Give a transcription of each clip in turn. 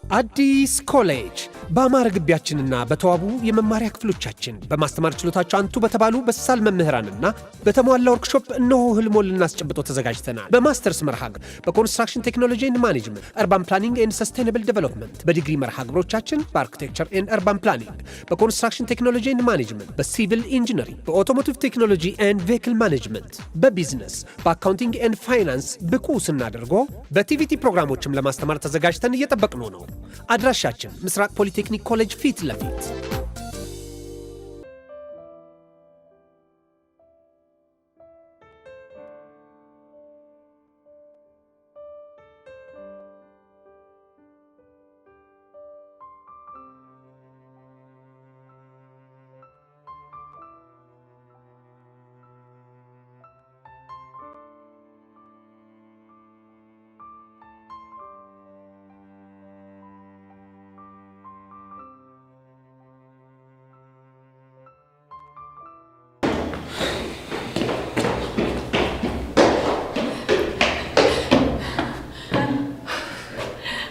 አዲስ ኮሌጅ በአማረ ግቢያችንና በተዋቡ የመማሪያ ክፍሎቻችን በማስተማር ችሎታቸው አንቱ በተባሉ በሳል መምህራንና በተሟላ ወርክሾፕ እነሆ ህልሞን ልናስጨብጦ ተዘጋጅተናል። በማስተርስ መርሃ ግብር በኮንስትራክሽን ቴክኖሎጂ ኤንድ ማኔጅመንት፣ አርባን ፕላኒንግ ኤንድ ሰስቴናብል ዴቨሎፕመንት፣ በዲግሪ መርሃ ግብሮቻችን በአርኪቴክቸር ኤንድ አርባን ፕላኒንግ፣ በኮንስትራክሽን ቴክኖሎጂ ኤንድ ማኔጅመንት፣ በሲቪል ኢንጂነሪንግ፣ በኦቶሞቲቭ ቴክኖሎጂ ኤንድ ቬሂክል ማኔጅመንት፣ በቢዝነስ፣ በአካውንቲንግ ኤንድ ፋይናንስ ብቁ ስናደርጎ በቲቪቲ ፕሮግራሞችም ለማስተማር ተዘጋጅተን እየጠበቅነው ነው። አድራሻችን ምስራቅ ፖሊቴክኒክ ኮሌጅ ፊት ለፊት።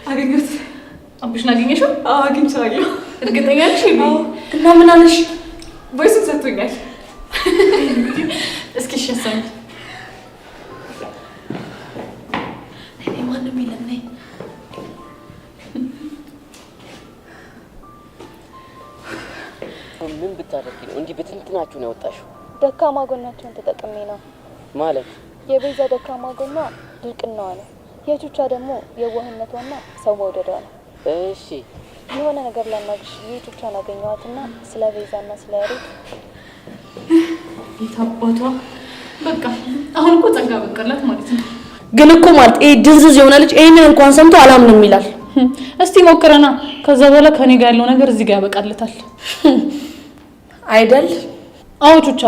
አገኘሁት። አብሽን አገኘሽው? አዎ አግኝቼዋለሁ። እርግጠኛ ነሽ? እና ምን አለሽ? ቮይሱን ሰጥቶኛል። እስኪ ሸሰኝ። እኔ ማንም የለም ነኝ። ምን ብታደርጊ ነው እንዲህ በትንትናችሁ ነው ያወጣሽው? ደካማ ጎናቸውን ተጠቅሜ ነው። ማለት የቤዛ ደካማ ጎኗ ድርቅናዋ ነው። የቹቻ ደግሞ የዋህነቷና ሰው መውደዷ ነው። እሺ የሆነ ነገር ላናግርሽ የቹቻን አገኘኋትና ስለ ቤዛና ስለ ያሬድ የታባቷ በቃ አሁን እኮ ጸጋ በቀላት ማለት ነው። ግን እኮ ማለት ይሄ ድንዝዝ የሆነ ልጅ ይሄንን እንኳን ሰምቶ አላምንም ይላል። እስቲ ሞክረና ከዛ በኋላ ከኔ ጋር ያለው ነገር እዚህ ጋር ያበቃለታል አይደል? አዎ ቹቻ፣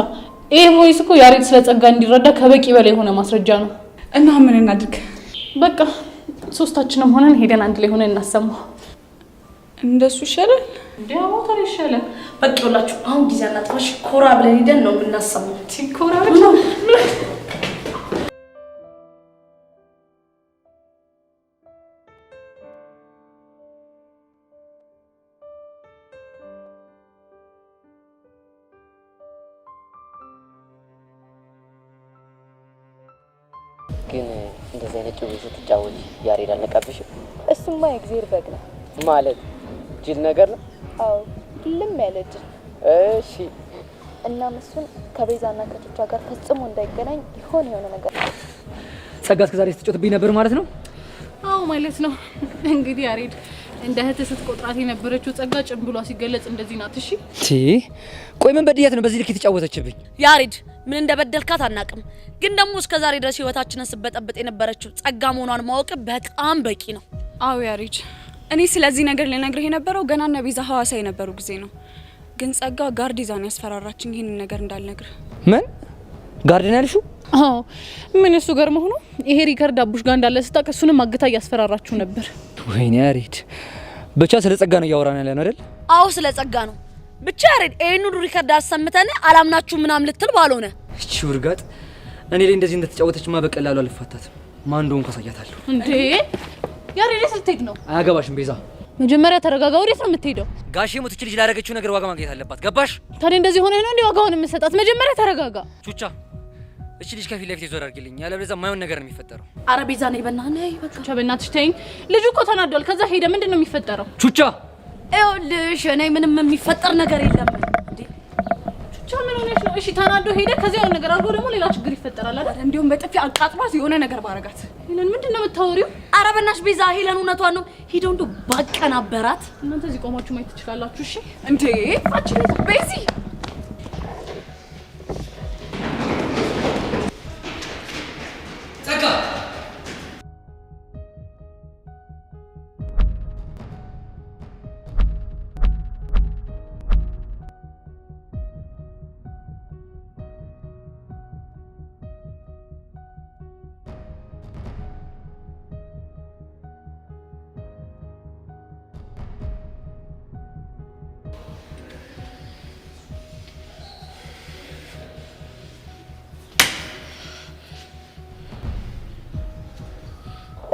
ይሄ ቮይስ እኮ ያሬድ ስለ ጸጋ እንዲረዳ ከበቂ በላይ የሆነ ማስረጃ ነው። እና ምን እናድርግ? በቃ ሶስታችንም ሆነን ሄደን አንድ ላይ ሆነን እናሰማው። እንደሱ ይሻላል። እንዴው ታዲያ ይሻላል። በቃ ይኸውላችሁ አሁን ጊዜ አናጥፋሽ፣ ኮራ ብለን ሄደን ነው የምናሰማው። ኮራ ብለን ግን እንደዚህ አይነት ጭው ስትጫወት ያሬድ አልነቃብሽም? እሱማ የእግዚአብሔር በግ ነው ማለት ጅል ነገር ነው። አዎ ልም ያለ ጅል። እሺ እና እሱን ከቤዛና ከቹቻ ጋር ፈጽሞ እንዳይገናኝ የሆነ ነገር ጸጋ እስከ ዛሬ ስትጮትብኝ ነበር ማለት ነው? አዎ ማለት ነው። እንግዲህ ያሬድ እንደ እህት ስትቆጥራት የነበረችው ጸጋ ጭምብሏ ሲገለጽ እንደዚህ ናት። እሺ ቆይ ምን በድያት ነው በዚህ ልክ የተጫወተችብኝ? ያሬድ ምን እንደበደልካት አናቅም፣ ግን ደግሞ እስከ ዛሬ ድረስ ህይወታችንን ስበጠብጥ የነበረችው ጸጋ መሆኗን ማወቅ በጣም በቂ ነው። አዎ ያሬድ፣ እኔ ስለዚህ ነገር ልነግርህ የነበረው ገና እነ ቤዛ ሐዋሳ የነበሩ ጊዜ ነው። ግን ጸጋ ጋርዲዛን ያስፈራራችኝ ይሄንን ነገር እንዳልነግርህ። ምን ጋርዲን ያልሽው? አዎ ምን እሱ ገርሞ ሆኖ ይሄ ሪከርድ አቡሽ ጋር እንዳለ ስታውቅ እሱንም አግታ እያስፈራራችሁ ነበር። ወይኔ ያሬድ፣ ብቻ ስለ ጸጋ ነው እያወራን ያለ ነው አይደል? አዎ ስለ ጸጋ ነው። ብቻ ያሬድ ይሄን ሁሉ ሪከርድ አሰምተን አላምናችሁ ምናምን ልትል ባልሆነ እቺ ውርጋጥ እኔ ላይ እንደዚህ እንደተጫወተችማ በቀላሉ አልፋታትም። ማን እንደሆነ እንኳሳያታለሁ። እንዴ ያሬድ ልትሄድ ነው? አያገባሽም ቤዛ። መጀመሪያ ተረጋጋ። ወዴት ነው የምትሄደው? ጋሼ ሞትች ልጅ ላደረገችው ነገር ዋጋ ማግኘት አለባት። ገባሽ? ታዲያ እንደዚህ ሆነ ነው እንዴ ዋጋውን የምትሰጣት? መጀመሪያ ተረጋጋ። ቹቻ እቺ ልጅ ከፊት ለፊት ይዞር አድርግልኝ፣ ያለበለዚያ ማይሆን ነገር ነው የሚፈጠረው። አረ ቤዛ ነኝ በእናትህ በቃ ቹቻ በእናትሽ ተይኝ። ልጁ እኮ ተናዷል። ከዛ ሄደ ምንድነው የሚፈጠረው? ቹቻ ይኸውልሽ እኔ ምንም የሚፈጠር ነገር የለም። እንዴ ቹቻ ምን ሆነሽ ነው? እሺ ተናዶ ሄደ። ከዚያ የሆነ ነገር አድርጎ ደግሞ ሌላ ችግር ይፈጠራል አይደል? እንዲሁም በጥፊ አቃጥሏት የሆነ ነገር ባረጋት። ሄለን ምንድነው የምታወሪው? አረ በእናትሽ ቤዛ ሄለን እውነቷን ነው። ሄደው እንደው ባቀናበራት። እናንተ እዚህ ቆማችሁ ማየት ትችላላችሁ። እሺ እንዴ አቺ ቤዚ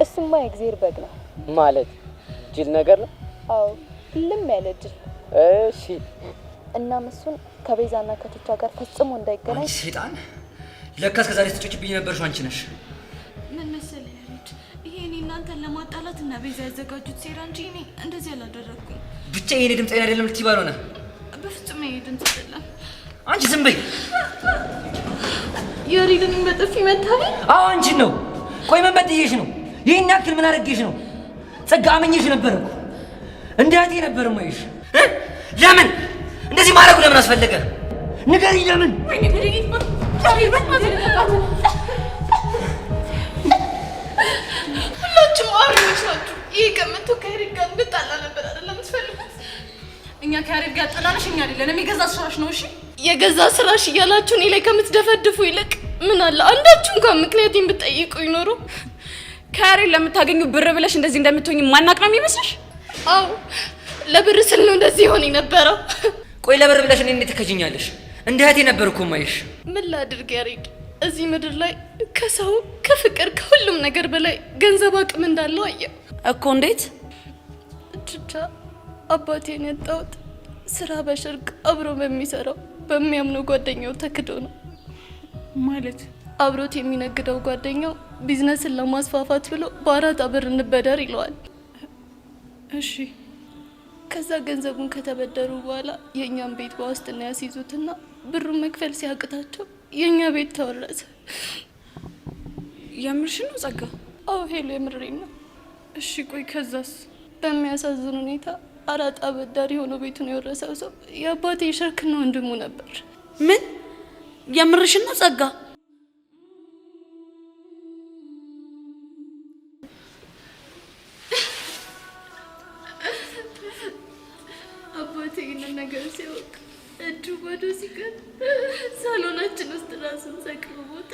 እሱማ የእግዚአብሔር በግ ነው ማለት ጅል ነገር ነው። አዎ ልም ያለ ጅል። እሺ እናም እሱን ከቤዛና ከቶቿ ጋር ፈጽሞ እንዳይገናኝ። ሴጣን ለካ እስከዛሬ ስትጮችብኝ ነበርሽ አንቺ ነሽ። ምን መሰለህ ያሬድ፣ ይሄ እኔ እናንተን ለማጣላት እና ቤዛ ያዘጋጁት ሴራ እንጂ እኔ እንደዚህ አላደረኩም። ብቻ የኔ ድምፅ አይደለም ልትይ ባልሆነ። በፍጹም ይሄ ድምፅ አይደለም። አንቺ ዝም በይ። ያሬድን በጥፊ መታኝ። አዎ አንቺን ነው። ቆይ ምን በድዬሽ ነው? ይሄን ያክል ምን አደረግሽ ነው? ጸጋ አመኘሽ ነበር እኮ እንደ እህቴ ነበር ማይሽ። ለምን እንደዚህ ማድረጉ ለምን አስፈለገ? ንገሪኝ ለምን? ሁላችሁም አውሬዎች ናችሁ። ይሄ ቀመቶ ከያሬድ ጋር እንድጣላ ነበር አይደለም የምትፈልጉት? እኛ ከያሬድ ጋር ጠላንሽ እኛ አይደለም፣ የገዛ ስራሽ ነው። እሺ የገዛ ስራሽ እያላችሁ እኔ ላይ ከምትደፈድፉ ይልቅ ምን አለ አንዳችሁ እንኳን ምክንያቴን ብትጠይቁ ይኖሩ። ከያሬድ ለምታገኙ ብር ብለሽ እንደዚህ እንደምትሆኝ ማናቅ ነው የሚመስልሽ? አዎ ለብር ስል ነው እንደዚህ ሆነ የነበረው። ቆይ ለብር ብለሽ እኔ እንዴት ትከጂኛለሽ? እንደ እህቴ ነበር እኮ ማይሽ። ምን ላድርግ ያሬድ፣ እዚህ ምድር ላይ ከሰው ከፍቅር ከሁሉም ነገር በላይ ገንዘብ አቅም እንዳለው አየሁ እኮ። እንዴት? ብቻ አባቴን ያጣሁት ስራ በሽርክ አብሮ በሚሰራው በሚያምነው ጓደኛው ተክዶ ነው። ማለት አብሮት የሚነግደው ጓደኛው ቢዝነስን ለማስፋፋት ብሎ በአራት ብር እንበደር ይለዋል። እሺ ከዛ ገንዘቡን ከተበደሩ በኋላ የእኛን ቤት በዋስትና ያስይዙትና ብሩን መክፈል ሲያቅታቸው የእኛ ቤት ተወረሰ። የምርሽ ነው ጸጋ? አዎ ሄሎ የምሬን ነው። እሺ ቆይ ከዛስ? በሚያሳዝን ሁኔታ አራጣ አበዳሪ ሆኖ ቤቱን የወረሰው ሰው የአባቴ የሸርክና ወንድሙ ነበር። ምን? የምርሽ ነው ጸጋ? አባቴ ይህንን ነገር ሲያውቅ እጁ ባዶ ሲቀር ሳሎናችን ውስጥ ራሱን ሰቅሎ ሞተ።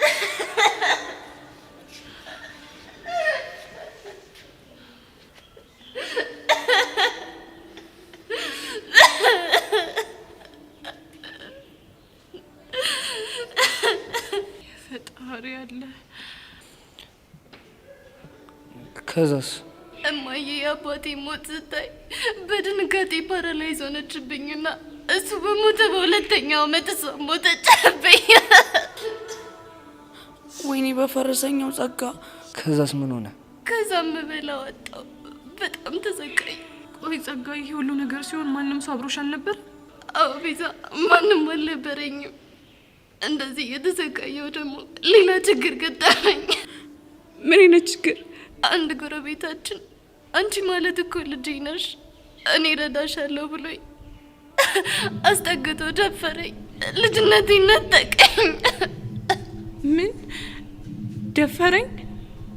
ፈጣሪ አለ። ከዛስ? እማዬ የአባቴ ሞት ስታይ በድንጋጤ ፓራላይዝ ሆነችብኝና እሱ በሞተ በሁለተኛው ዓመት እሷ ሞተችብኝ። ወይኔ በፈረሰኛው ጸጋ። ከዛስ ምን ሆነ? ከዛም ብላ ወጣው። በጣም ተሰቃይ። ቆይ ጸጋ፣ ይሄ ሁሉ ነገር ሲሆን ማንም ሰው አብሮሽ አልነበር? አዎ ቤዛ፣ ማንም አልነበረኝም። እንደዚህ እየተሰቃየው ደግሞ ሌላ ችግር ገጠመኝ። ምን አይነት ችግር? አንድ ጎረቤታችን አንቺ ማለት እኮ ልጄ ነሽ፣ እኔ ረዳሻለሁ ብሎኝ አስጠግቶ ደፈረኝ። ልጅነቴን ነጠቀኝ። ምን ደፈረኝ?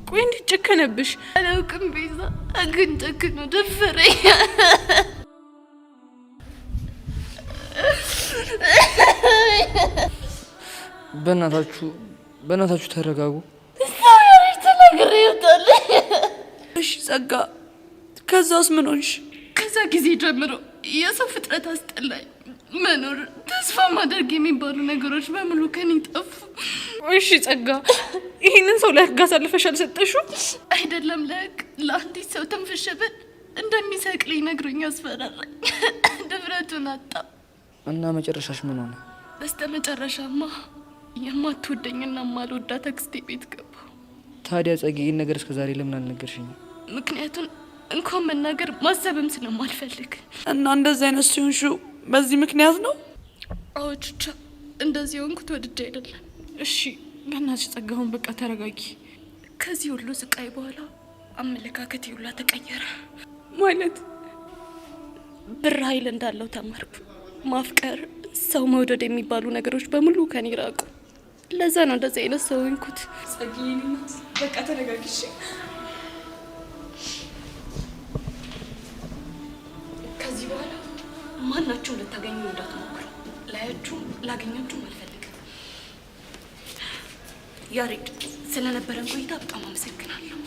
ቆይ እንዴት ጨከነብሽ? አላውቅም ቤዛ፣ ግን ጨክኖ ደፈረኝ። በእናታችሁ ተረጋጉ። ሰው ያለች ተናግሬ ይወጣል። እሺ ጸጋ፣ ከዛስ ምን ሆንሽ? ከዛ ጊዜ ጀምሮ የሰው ፍጥረት አስጠላኝ። መኖር፣ ተስፋ ማድረግ የሚባሉ ነገሮች በሙሉ ከኔ ጠፉ። እሺ ጸጋ፣ ይሄንን ሰው ለህግ አሳልፈሽ አልሰጠሽው? አይደለም ለህግ፣ ለአንዲት ሰው ትንፍሽ ብል እንደሚሰቅለኝ ነግሮኝ አስፈራራኝ። ድፍረቱን አጣው። እና መጨረሻሽ ምን ሆነ? በስተ መጨረሻማ የማትወደኝና የማልወዳት አክስቴ ቤት ገባሁ። ታዲያ ጸጊ፣ ይህን ነገር እስከዛሬ ለምን አልነገርሽኝም? ምክንያቱን እንኳን መናገር ማሰብም ስለማልፈልግ። እና እንደዚህ አይነት ሲሆንሹ በዚህ ምክንያት ነው? አዎ ቹቻ፣ እንደዚህ ሆንኩት ወድጄ አይደለም። እሺ በእናትሽ ጸጋሁን በቃ ተረጋጊ። ከዚህ ሁሉ ስቃይ በኋላ አመለካከቴ ሁላ ተቀየረ። ማለት ብር ኃይል እንዳለው ተማርኩ። ማፍቀር፣ ሰው መውደድ የሚባሉ ነገሮች በሙሉ ከኔ ራቁ። ለዛ ነው እንደዚህ አይነት ሰው ሆንኩት። ጸጊ፣ በቃ ተረጋጊ። ከዚህ በኋላ ማናችሁም ልታገኙ እንዳትሞክሩ። ላያችሁም ላገኛችሁም አልፈልግም። ያሬድ፣ ስለነበረን ቆይታ በጣም አመሰግናለሁ።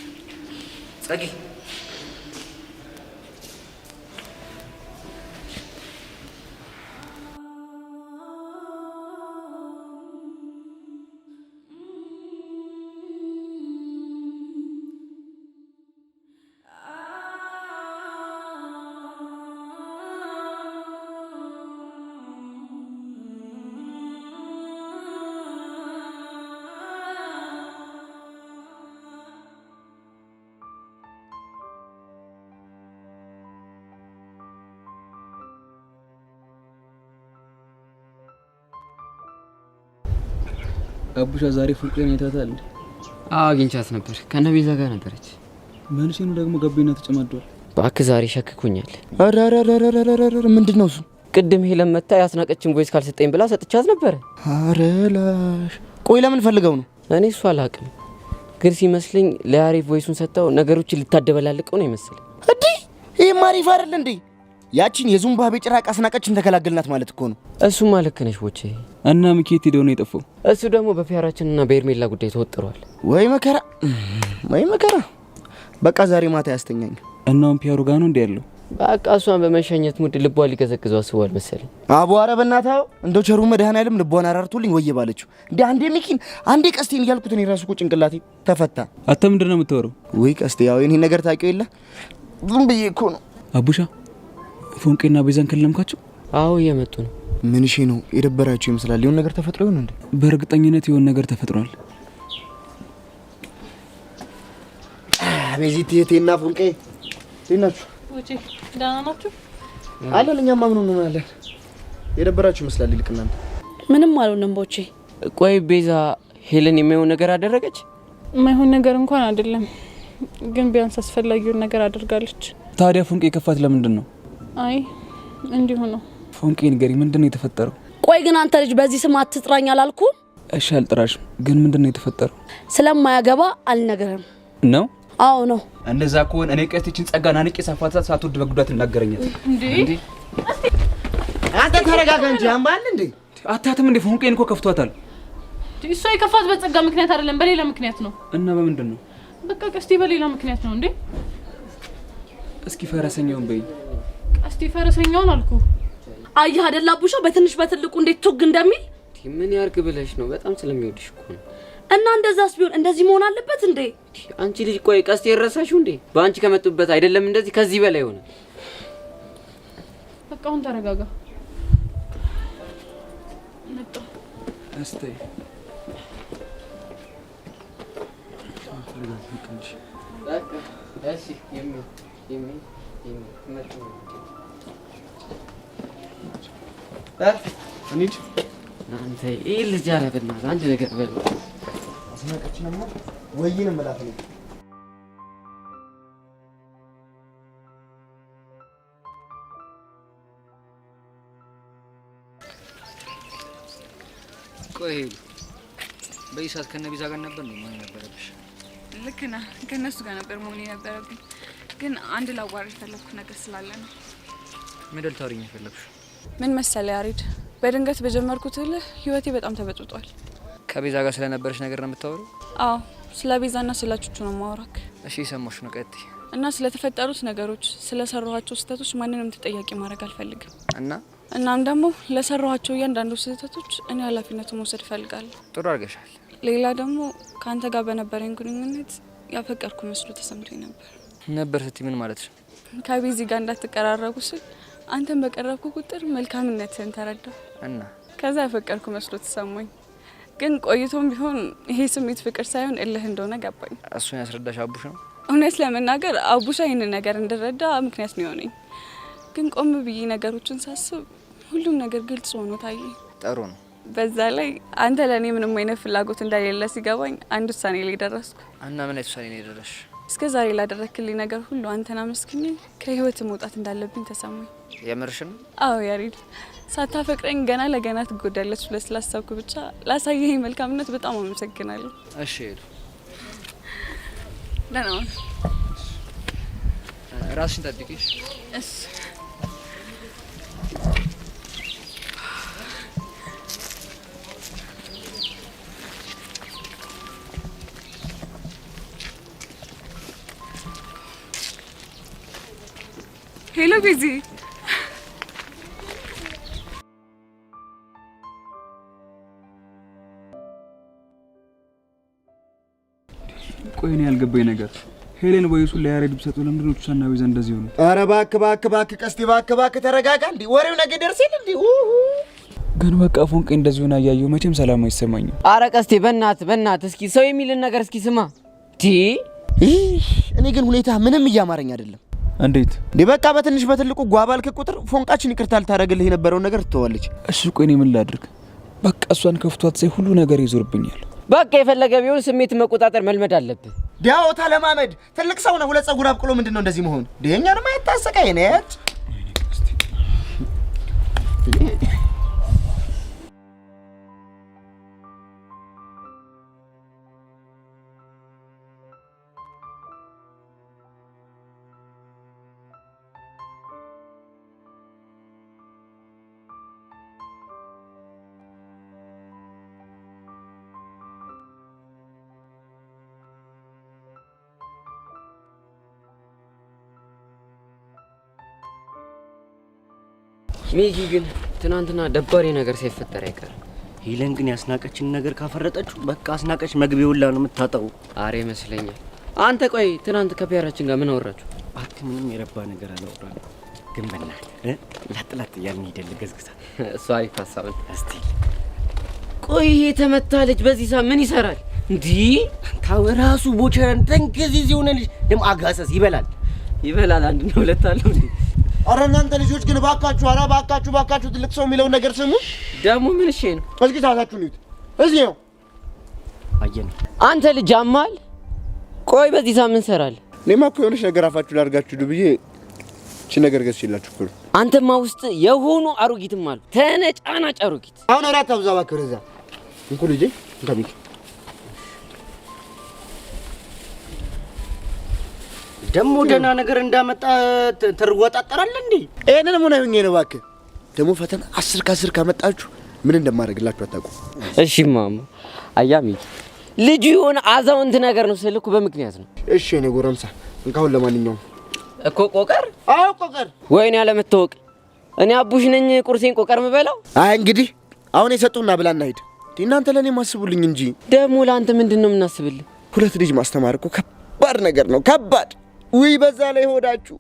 ጸጊ፣ አቡሻ ዛሬ ፎንቄን አይታታል? አግኝቻት ነበር። ከነቤዛ ጋር ነበረች። መንሽኑ ደግሞ ገቢና ተጨማዷል። ባክ ዛሬ ሸክኩኛል። አራራራራራራ ምንድነው እሱ? ቅድም ሄለን መታ ያስናቀችን ቮይስ ካልሰጠኝ ብላ ሰጥቻት ነበር። አረላሽ ቆይ ለምን ፈልገው ነው? እኔ እሱ አላቅም፣ ግን ሲመስለኝ ለያሬ ቮይሱን ሰጠው ነገሮችን ልታደበላልቀው ነው ይመስል። እንዴ ይሄ ማሪፍ አይደል እንዴ? ያቺን የዙምባቤ ጭራቅ አስናቀችን ተከላገልናት ማለት እኮ ነው። እሱማ ልክ ነሽ ቦቼ። እና ምኬት ሄደው ነው የጠፋው? እሱ ደግሞ በፒያራችንና በኤርሜላ ጉዳይ ተወጥሯል። ወይ መከራ ወይ መከራ። በቃ ዛሬ ማታ ያስተኛኝ። እናም ፒያሮ ጋር ነው እንዴ ያለው? በቃ እሷን በመሸኘት ሙድ ልቧን ሊገዘግዘው አስቧል መሰለኝ። አቧረ በእናታው እንደው ቸሩ መድኃኔዓለም ልቧን አራርቶልኝ ወየ ባለችው እንዴ አንዴ ሚኪን አንዴ ቀስቴን እያልኩት እኔ ራሱ እኮ ጭንቅላቴ ተፈታ። አንተ ምንድን ነው የምታወራው? ወይ ቀስቴ ያው ይሄን ነገር ታውቂው የለ ዝም ብዬ እኮ ነው። አቡሻ ፎንቄና ቤዛን ከለምካቸው? አዎ እየመጡ ነው። ምን እሺ ነው የደበራችሁ ይመስላል። የሆነ ነገር ተፈጥሮ ይሆን እንዴ? በእርግጠኝነት የሆነ ነገር ተፈጥሯል። ቤዚት የቴና ፎንቄ ሊናችሁ ወጪ ደህና ናችሁ? አለን። እኛማ ምን ሆነን አለን። የደበራችሁ ይመስላል። ይልቅ እናንተ ምንም አልሆነም ቦቼ። ቆይ ቤዛ ሄለን የማይሆን ነገር አደረገች? የማይሆን ነገር እንኳን አይደለም፣ ግን ቢያንስ አስፈላጊውን ነገር አድርጋለች። ታዲያ ፎንቄ ከፋት ለምንድን ነው? አይ እንዲሁ ነው። ፎንቄ ንገሪ፣ ምንድን ነው የተፈጠረው? ቆይ ግን አንተ ልጅ በዚህ ስም አትጥራኝ አላልኩም? እሺ አልጥራሽም፣ ግን ምንድን ነው የተፈጠረው? ስለማያገባ አልነገርም ነው? አዎ ነው። እንደዛ ከሆነ እኔ ቀስቲችን ጸጋና ንቄ ሳፋታት ሳትወድ በጉዳት እናገረኛት እንዴ? አንተ ተረጋጋ እንጂ አምባል እንዴ? አታትም እንዴ? ፎንቄን እኮ ከፍቷታል። እሷ የከፋት በጸጋ ምክንያት አይደለም፣ በሌላ ምክንያት ነው። እና በምንድን ነው? በቃ ቀስቴ በሌላ ምክንያት ነው። እንዴ እስኪ ፈረሰኛውን በይ። ቀስቴ ፈረሰኛውን አልኩ። አየህ አይደል አቡሻ በትንሽ በትልቁ እንዴት ቱግ እንደሚል። ምን ያርግ ብለሽ ነው? በጣም ስለሚወድሽ እኮ ነው። እና እንደዛስ ቢሆን እንደዚህ መሆን አለበት እንዴ? አንቺ ልጅ ቆይ ቀስቴ የረሳሽው እንዴ? በአንቺ ከመጡበት አይደለም እንደዚህ ከዚህ በላይ ሆነ። በቃ አሁን ተረጋጋ። መጣ እስቲ እሺ የሚ መጡ እንዴ አንተ ይሄ ልጅ አረበና አንድ ነገር በል። አስናቀችንማ ወይንም መላክ ነው። ቆይ በይሳት ከነቢዛ ጋር ነበር ነው ማለት ነበረብሽ? ልክ ነህ። ከነሱ ጋር ነበር መሆን የነበረብኝ፣ ግን አንድ ላዋራ የፈለኩት ነገር ስላለ ነው። ምን ልታወሪኝ የፈለግሽ? ምን መሰለ ያሬድ፣ በድንገት በጀመርኩት እልህ ህይወቴ በጣም ተበጥጧል። ከቤዛ ጋር ስለነበረሽ ነገር ነው የምታወሪው? አዎ ስለ ቤዛና ስለ ቹቹ ነው ማወራክ። እሺ ሰማሽ ነው ቀጥይ። እና ስለተፈጠሩት ነገሮች፣ ስለሰራኋቸው ስህተቶች ማንንም ተጠያቂ ማድረግ አልፈልግም። እናም ደግሞ ለሰራኋቸው እያንዳንዱ ስህተቶች እኔ ኃላፊነቱን መውሰድ እፈልጋለሁ። ጥሩ አድርገሻል። ሌላ ደግሞ ከአንተ ጋር በነበረኝ ግንኙነት ያፈቀርኩ መስሎ ተሰምቶኝ ነበር ስትይ ምን ማለት ነው? ከቤዚ ጋር እንዳትቀራረቡ ስል አንተን በቀረብኩ ቁጥር መልካምነትህን ተረዳሁ እና ከዛ ያፈቀርኩ መስሎ ተሰማኝ። ግን ቆይቶም ቢሆን ይሄ ስሜት ፍቅር ሳይሆን እልህ እንደሆነ ገባኝ። እሱን ያስረዳሽ አቡሽ ነው? እውነት ለመናገር አቡሻ ይህንን ነገር እንድረዳ ምክንያት ነው የሆነኝ። ግን ቆም ብዬ ነገሮችን ሳስብ ሁሉም ነገር ግልጽ ሆኖ ታየኝ። ጥሩ ነው። በዛ ላይ አንተ ለእኔ ምንም አይነት ፍላጎት እንደሌለ ሲገባኝ አንድ ውሳኔ ላይ ደረስኩ። እና ምን አይነት ውሳኔ ላይ ደረስሽ? እስከ ዛሬ ላደረክልኝ ነገር ሁሉ አንተን አመስግኜ ከህይወት መውጣት እንዳለብኝ ተሰማኝ። የምርሽ ነው? አዎ ያሬድ፣ ሳታፈቅረኝ ገና ለገና ትጎዳለች ብለህ ስላሰብኩ ብቻ ላሳየኸኝ መልካምነት በጣም አመሰግናለሁ። እሺ ሄዱ። ደህና ሁን። ራስሽን ጠብቂሽ። እሺ ሄሎ ቤዚ። ቆይ እኔ ያልገባኝ ነገር ሄሌን ወይሱን ለያሬድ ብሰጠው ለምንድን ነው ቹቻና ቤዛ እንደዚህ ሆነ? ኧረ እባክህ ቀስቲ እባክህ ተረጋጋ። እንዴ ወሬው ነገ ደርሰል እንዴ? ግን በቃ ፎንቄ እንደዚህ ሆነ ያያየው መቼም ሰላም አይሰማኝም። አረ ቀስቴ በእናት እስኪ ሰው የሚልን ነገር እስኪ ስማ። እኔ ግን ሁኔታ ምንም እያማረኝ አይደለም። እንዴት እንዴ? በቃ በትንሽ በትልቁ ጓባልክ ቁጥር ፎንቃችን ይቅርታ ልታደርግልህ የነበረውን ነገር ትተዋለች። እሺ ቆይ እኔ ምን ላድርግ? በቃ እሷን ከፍቷት ሳይ ሁሉ ነገር ይዞርብኛል። በቃ የፈለገ ቢሆን ስሜት መቆጣጠር መልመድ አለብህ። ዲያውታ ለማመድ ትልቅ ሰው ነው። ሁለት ጸጉር አብቅሎ ምንድነው እንደዚህ መሆን? ዲኛን ማየት ታሰቃይ ነች። ሚኪ ግን ትናንትና ደባሪ ነገር ሳይፈጠር አይቀርም። ሄለን ግን ያስናቀችን ነገር ካፈረጠችው በቃ አስናቀች መግቢያውላ ነው የምታጣው። አሬ ይመስለኛል። አንተ ቆይ ትናንት ከፒያራችን ጋር ምን አወራችሁ? እባክህ ምንም የረባ ነገር አላወራንም። ግን በእናትህ ላጥላት እያልን ሄደን ልገዝግዛ። እሱ አሪፍ ሀሳብ ነው። እስቲ ቆይ ይሄ ተመታ ልጅ በዚህ ሰዓት ምን ይሰራል እንዴ? ታው ራሱ ቦቸረን ተንከዚዝ የሆነ ልጅ ደግሞ አጋሰስ ይበላል። አንድ ነው ሁለት አለው እንዴ? አረ እናንተ ልጆች ግን ባካችሁ፣ አረ ባካችሁ ትልቅ ሰው የሚለውን ነገር ስሙ። ደግሞ ምን እሺ ነው? እስኪ ታታችሁ ልዩት። እዚህ ነው አየን። አንተ ልጅ አማል። ቆይ በዚህ ሰዓት ምን ሰራል? እኔማ እኮ የሆነች ነገር አፋችሁ ላድርጋችሁ ብዬ እቺ ነገር ገዝቼላችሁ እኮ። አንተማ ውስጥ የሆኑ አሮጊትም አሉ፣ ተነጫናጭ አሮጊት። አሁን አራት አብዛ ባከረ እዛ እንኩ ልጄ እንካሚክ ደሞ ደህና ነገር እንዳመጣ ትርወጣጠራለህ እንዴ? እኔን ምን አይሆኝ ነው እባክህ። ደሞ ፈተና 10 ከ10 ካመጣችሁ ምን እንደማደርግላችሁ አታውቁ። እሺ ማማ አያሚ ልጁ የሆነ አዛውንት ነገር ነው ስልኩ በምክንያት ነው። እሺ እኔ ጎረምሳ እንካሁን ለማንኛውም እኮ ቆቀር። አዎ ቆቀር። ወይኔ ያለመታወቅ እኔ አቡሽ ነኝ ቁርሴን ቆቀር ምበላው። አይ እንግዲህ አሁን የሰጡና ብላና ሂድ። እናንተ ለኔ ማስቡልኝ እንጂ ደሞ ለአንተ ምንድነው የምናስብልህ? ሁለት ልጅ ማስተማር እኮ ከባድ ነገር ነው፣ ከባድ። ውይ በዛ ላይ ሆዳችሁ።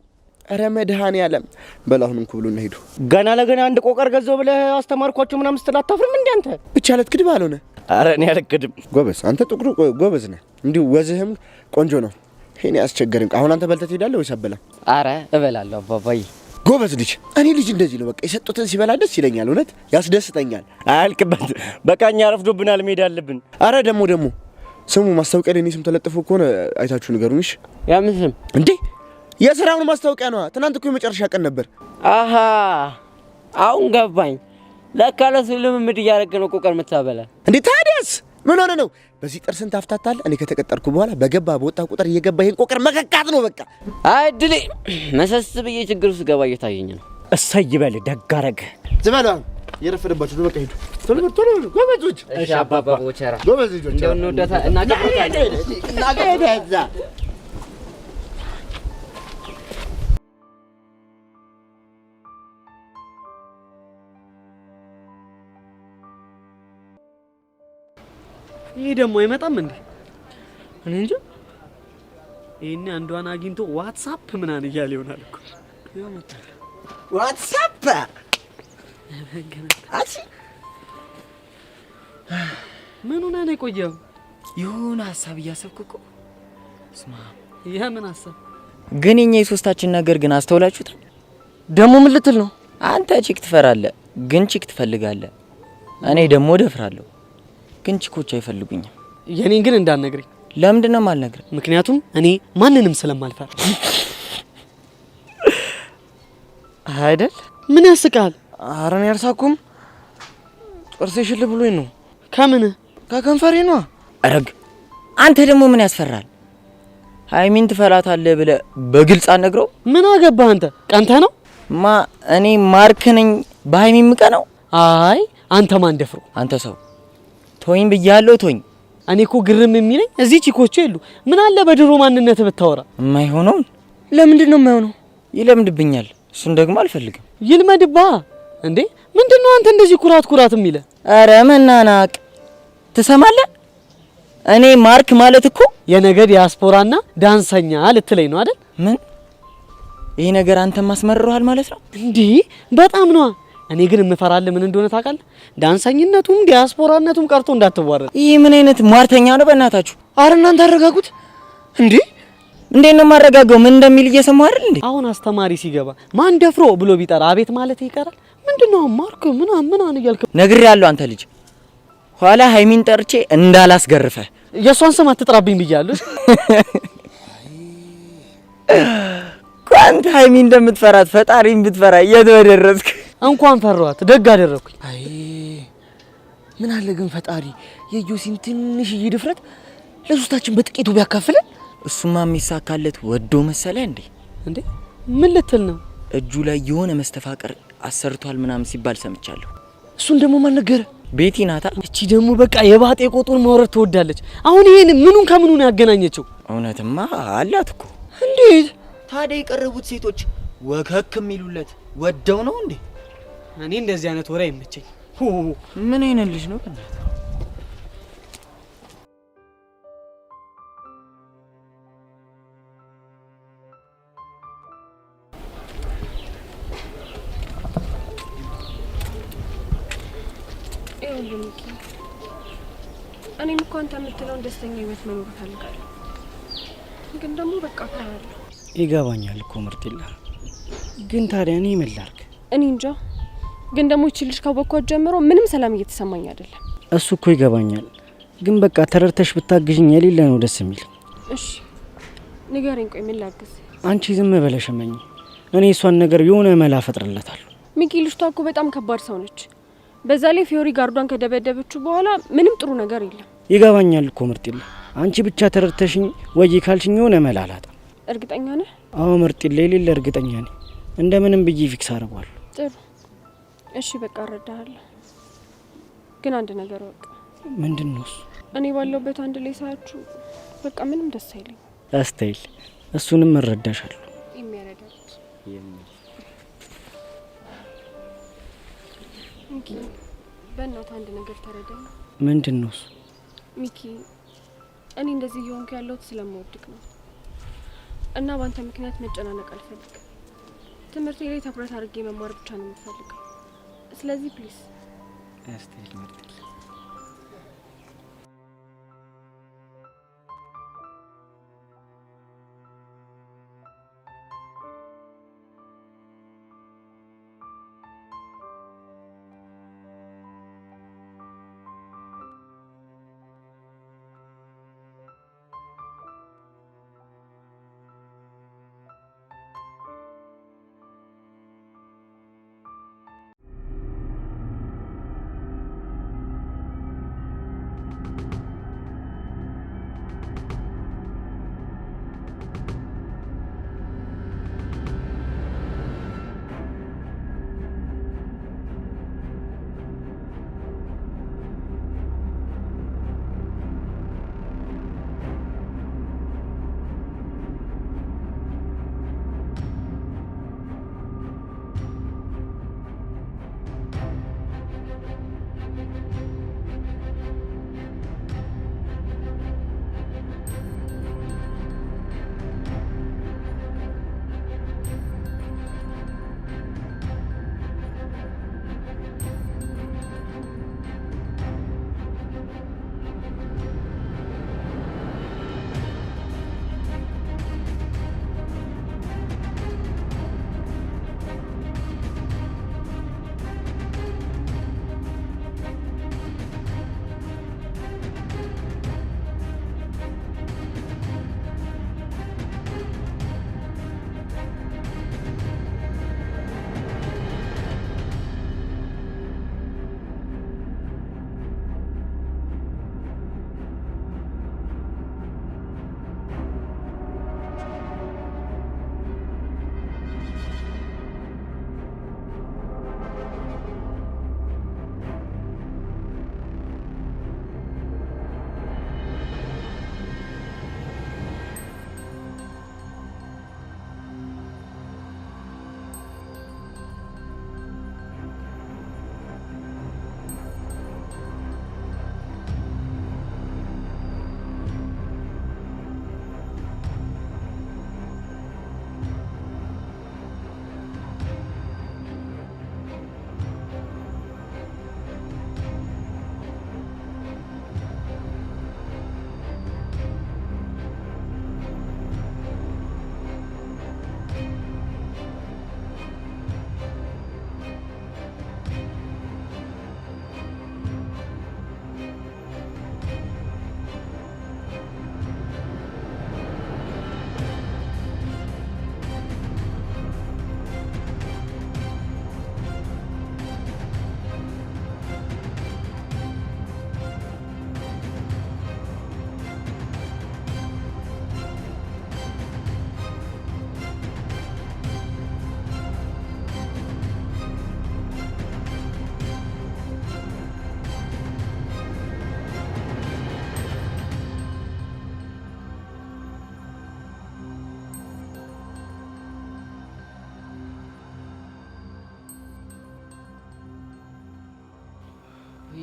አረ መድኃኔዓለም በላሁንም ኩብሉና ሄዱ። ገና ለገና አንድ ቆቀር ገዘው ብለህ አስተማርኳቸው ምናምን ስትል አታፍርም እንዴ አንተ? ብቻ ለትክድብ አልሆነ። አረ እኔ አልክድም። ጎበዝ አንተ ጥቁሩ ጎበዝ ነህ። እንዲሁ ወዝህም ቆንጆ ነው። እኔ አስቸገረኝ። አሁን አንተ በልተህ ትሄዳለህ ወይስ አበላ? አረ እበላለሁ አባባዬ። ጎበዝ ልጅ። እኔ ልጅ እንደዚህ ነው በቃ የሰጡትን ሲበላ ደስ ይለኛል። እውነት ያስደስተኛል። አያልቅበት። በቃኛ ረፍዶብናል፣ መሄድ አለብን። አረ ደግሞ ስሙ ማስታወቂያ ላይ እኔ ስም ተለጥፎ ከሆነ አይታችሁ ንገሩኝ። እሺ ያ ምን ስም እንዴ? የሥራውን ማስታወቂያ ነው። ትናንት እኮ የመጨረሻ ቀን ነበር። አሃ አሁን ገባኝ። ለካ ለስልምምድ እያደረገ ነው ቆቀር የምታበላ እንዴ? ታዲያስ ምን ሆነ ነው? በዚህ ጥርስን ታፍታታለህ። እኔ ከተቀጠርኩ በኋላ በገባ በወጣ ቁጥር እየገባ ይሄን ቆቀር መከካት ነው በቃ። አይ ድሌ መሰስ ብዬ ችግር ውስጥ ገባ እየታየኝ ነው። እሰይ ይበል ደግ አደረገ። ዝበላ የረፈደባችሁ በቃ ሂዱ። ቶሎ ጎበዞች። እሺ አባባ ቦቸራ ጎበዝ ልጆች እንደው እንወዳታ እናቀርታለን እናገዳዛ ይሄ ደግሞ አይመጣም እንዴ? እኔ እንጃ። ይሄኔ አንዷን አግኝቶ ዋትስአፕ ምናምን እያለ ይሆናል እኮ። ዋትስአፕ አሲ ምን ሆነ ነው የቆየው? የሆነ ሀሳብ እያሰብኩ እኮ። ስማ የምን ሀሳብ ግን? የኛ የሶስታችን ነገር ግን አስተውላችሁታል? ደግሞ ምን ልትል ነው? አንተ ቺክ ትፈራለህ፣ ግን ቺክ ትፈልጋለህ። እኔ ደግሞ ደፍራለሁ፣ ግን ቺኮች አይፈልጉኝም። የኔን ግን እንዳትነግረኝ። ለምንድን ነው የማልነግርህ? ምክንያቱም እኔ ማንንም ስለማልፈራ አይደል? ምን ያስቃል? ኧረ እኔ አልሳኩም። ጥርሴ ሽል ብሎኝ ነው። ከምን? ከከንፈሬ ነው። አረግ አንተ ደግሞ ምን ያስፈራል? ሃይሚን ትፈላታለህ ብለህ በግልጽ አትነግረው? ምን አገባህ አንተ? ቀንተህ ነው? እኔ ማርክ ነኝ በሃይሚ ምቀነው? አይ አንተ ማን ደፍሮ? አንተ ሰው ቶኝ ብያለሁ፣ ቶኝ። እኔ እኮ ግርም የሚለኝ እዚህ ቺኮቹ የሉ። ምን አለ በድሮ ማንነት ብታወራ? የማይሆነው ለምንድን ነው የማይሆነው? ይለምድብኛል። እሱን ደግሞ አልፈልግም። ይልመድባ እንዴ? ምንድነው አንተ እንደዚህ ኩራት የሚለ? አረ መናናቅ ትሰማለህ? እኔ ማርክ ማለት እኮ የነገ ዲያስፖራና ዳንሰኛ ልትለኝ ነው አይደል? ምን ይሄ ነገር አንተ ማስመርሯል ማለት ነው እንዴ? በጣም ነው። እኔ ግን የምፈራልህ ምን እንደሆነ ታውቃለህ? ዳንሰኝነቱም ዲያስፖራነቱም ቀርቶ እንዳትዋረድ። ይሄ ምን አይነት ሟርተኛ ነው በእናታችሁ? አረ እናንተ አረጋጉት እንዴ! እንዴት ነው የማረጋጋው? ምን እንደሚል እየሰማህ አይደል እንዴ? አሁን አስተማሪ ሲገባ ማን ደፍሮ ብሎ ቢጠራ አቤት ማለት ይቀራል? ምንድነው ማርክ ምናምን እያልክ ነግሬሃለሁ። አንተ ልጅ ኋላ ሃይሚን ጠርቼ እንዳላስገርፈ የሷን ስም አትጥራብኝ ብያለሁ። ኳንት ሃይሚን እንደምትፈራት ፈጣሪን ብትፈራ የት በደረስክ። እንኳን ፈራኋት ደግ አደረኩኝ። አይ ምን አለ ግን ፈጣሪ የጆሲን ትንሽዬ ድፍረት ለሶስታችን በጥቂቱ ቢያካፍለን። እሱማ የሚሳካለት ወዶ መሰለ እንዴ? እንዴ ምን ልትል ነው? እጁ ላይ የሆነ መስተፋቀር አሰርቷል ምናምን ሲባል ሰምቻለሁ። እሱን ደግሞ ማን ነገረ? ቤቲ ናታ። እቺ ደግሞ በቃ የባጤ ቆጡን ማውረድ ትወዳለች። አሁን ይሄን ምኑን ከምኑን ያገናኘችው? እውነትማ አላት እኮ። እንዴት ታዲያ የቀረቡት ሴቶች ወከክ የሚሉለት ወደው ነው እንዴ? እኔ እንደዚህ አይነት ወሬ አይመቸኝ። ምን አይነት ልጅ ነው? እኔም እኮ አንተ የምትለውን ደስተኛ ህይወት መኖር እፈልጋለሁ፣ ግን ደግሞ በቃ ፈራለሁ። ይገባኛል እኮ ምርጢላ፣ ግን ታዲያ እኔ ምን ላድርግ? እኔ እንጃ፣ ግን ደግሞ እቺ ልጅ ካወቅኳት ጀምሮ ምንም ሰላም እየተሰማኝ አይደለም። እሱ እኮ ይገባኛል፣ ግን በቃ ተረድተሽ ብታግዥኝ የሌለ ነው ደስ የሚል። እሺ ንገረኝ፣ ቆይ ምን ላግዝ? አንቺ ዝም ብለሽ እመኝ፣ እኔ እሷን ነገር የሆነ መላ ፈጥርለታለሁ። ሚኪ፣ ልጅቷ እኮ በጣም ከባድ ሰው ነች። በዛ ላይ ፊዮሪ ጋርዷን ከደበደበችው በኋላ ምንም ጥሩ ነገር የለም። ይገባኛል እኮ ምርጢላ፣ አንቺ ብቻ ተረድተሽኝ ወይ ካልሽኝ የሆነ መላ አላጣም። እርግጠኛ ነህ? አዎ ምርጢላ፣ የሌለ እርግጠኛ ነኝ። እንደምንም ብዬ ፊክስ አደርገዋለሁ። ጥሩ እሺ፣ በቃ እረዳሃለሁ። ግን አንድ ነገር ወቅ። ምንድን ነው እሱ? እኔ ባለሁበት አንድ ላይ ሳያችሁ በቃ ምንም ደስ አይለኝ። አስተይል፣ እሱንም እረዳሻለሁ። የሚያረዳት ሚኪ፣ በእናትህ አንድ ነገር ተረዳኝ። ምንድን ነው እሱ? ሚኪ፣ እኔ እንደዚህ እየሆንኩ ያለሁት ስለምወድቅ ነው እና በአንተ ምክንያት መጨናነቅ አልፈልግም። ትምህርቴ ላይ ትኩረት አድርጌ መማር ብቻ ነው የምፈልገው። ስለዚህ ፕሊዝ አስተይል ምርጥ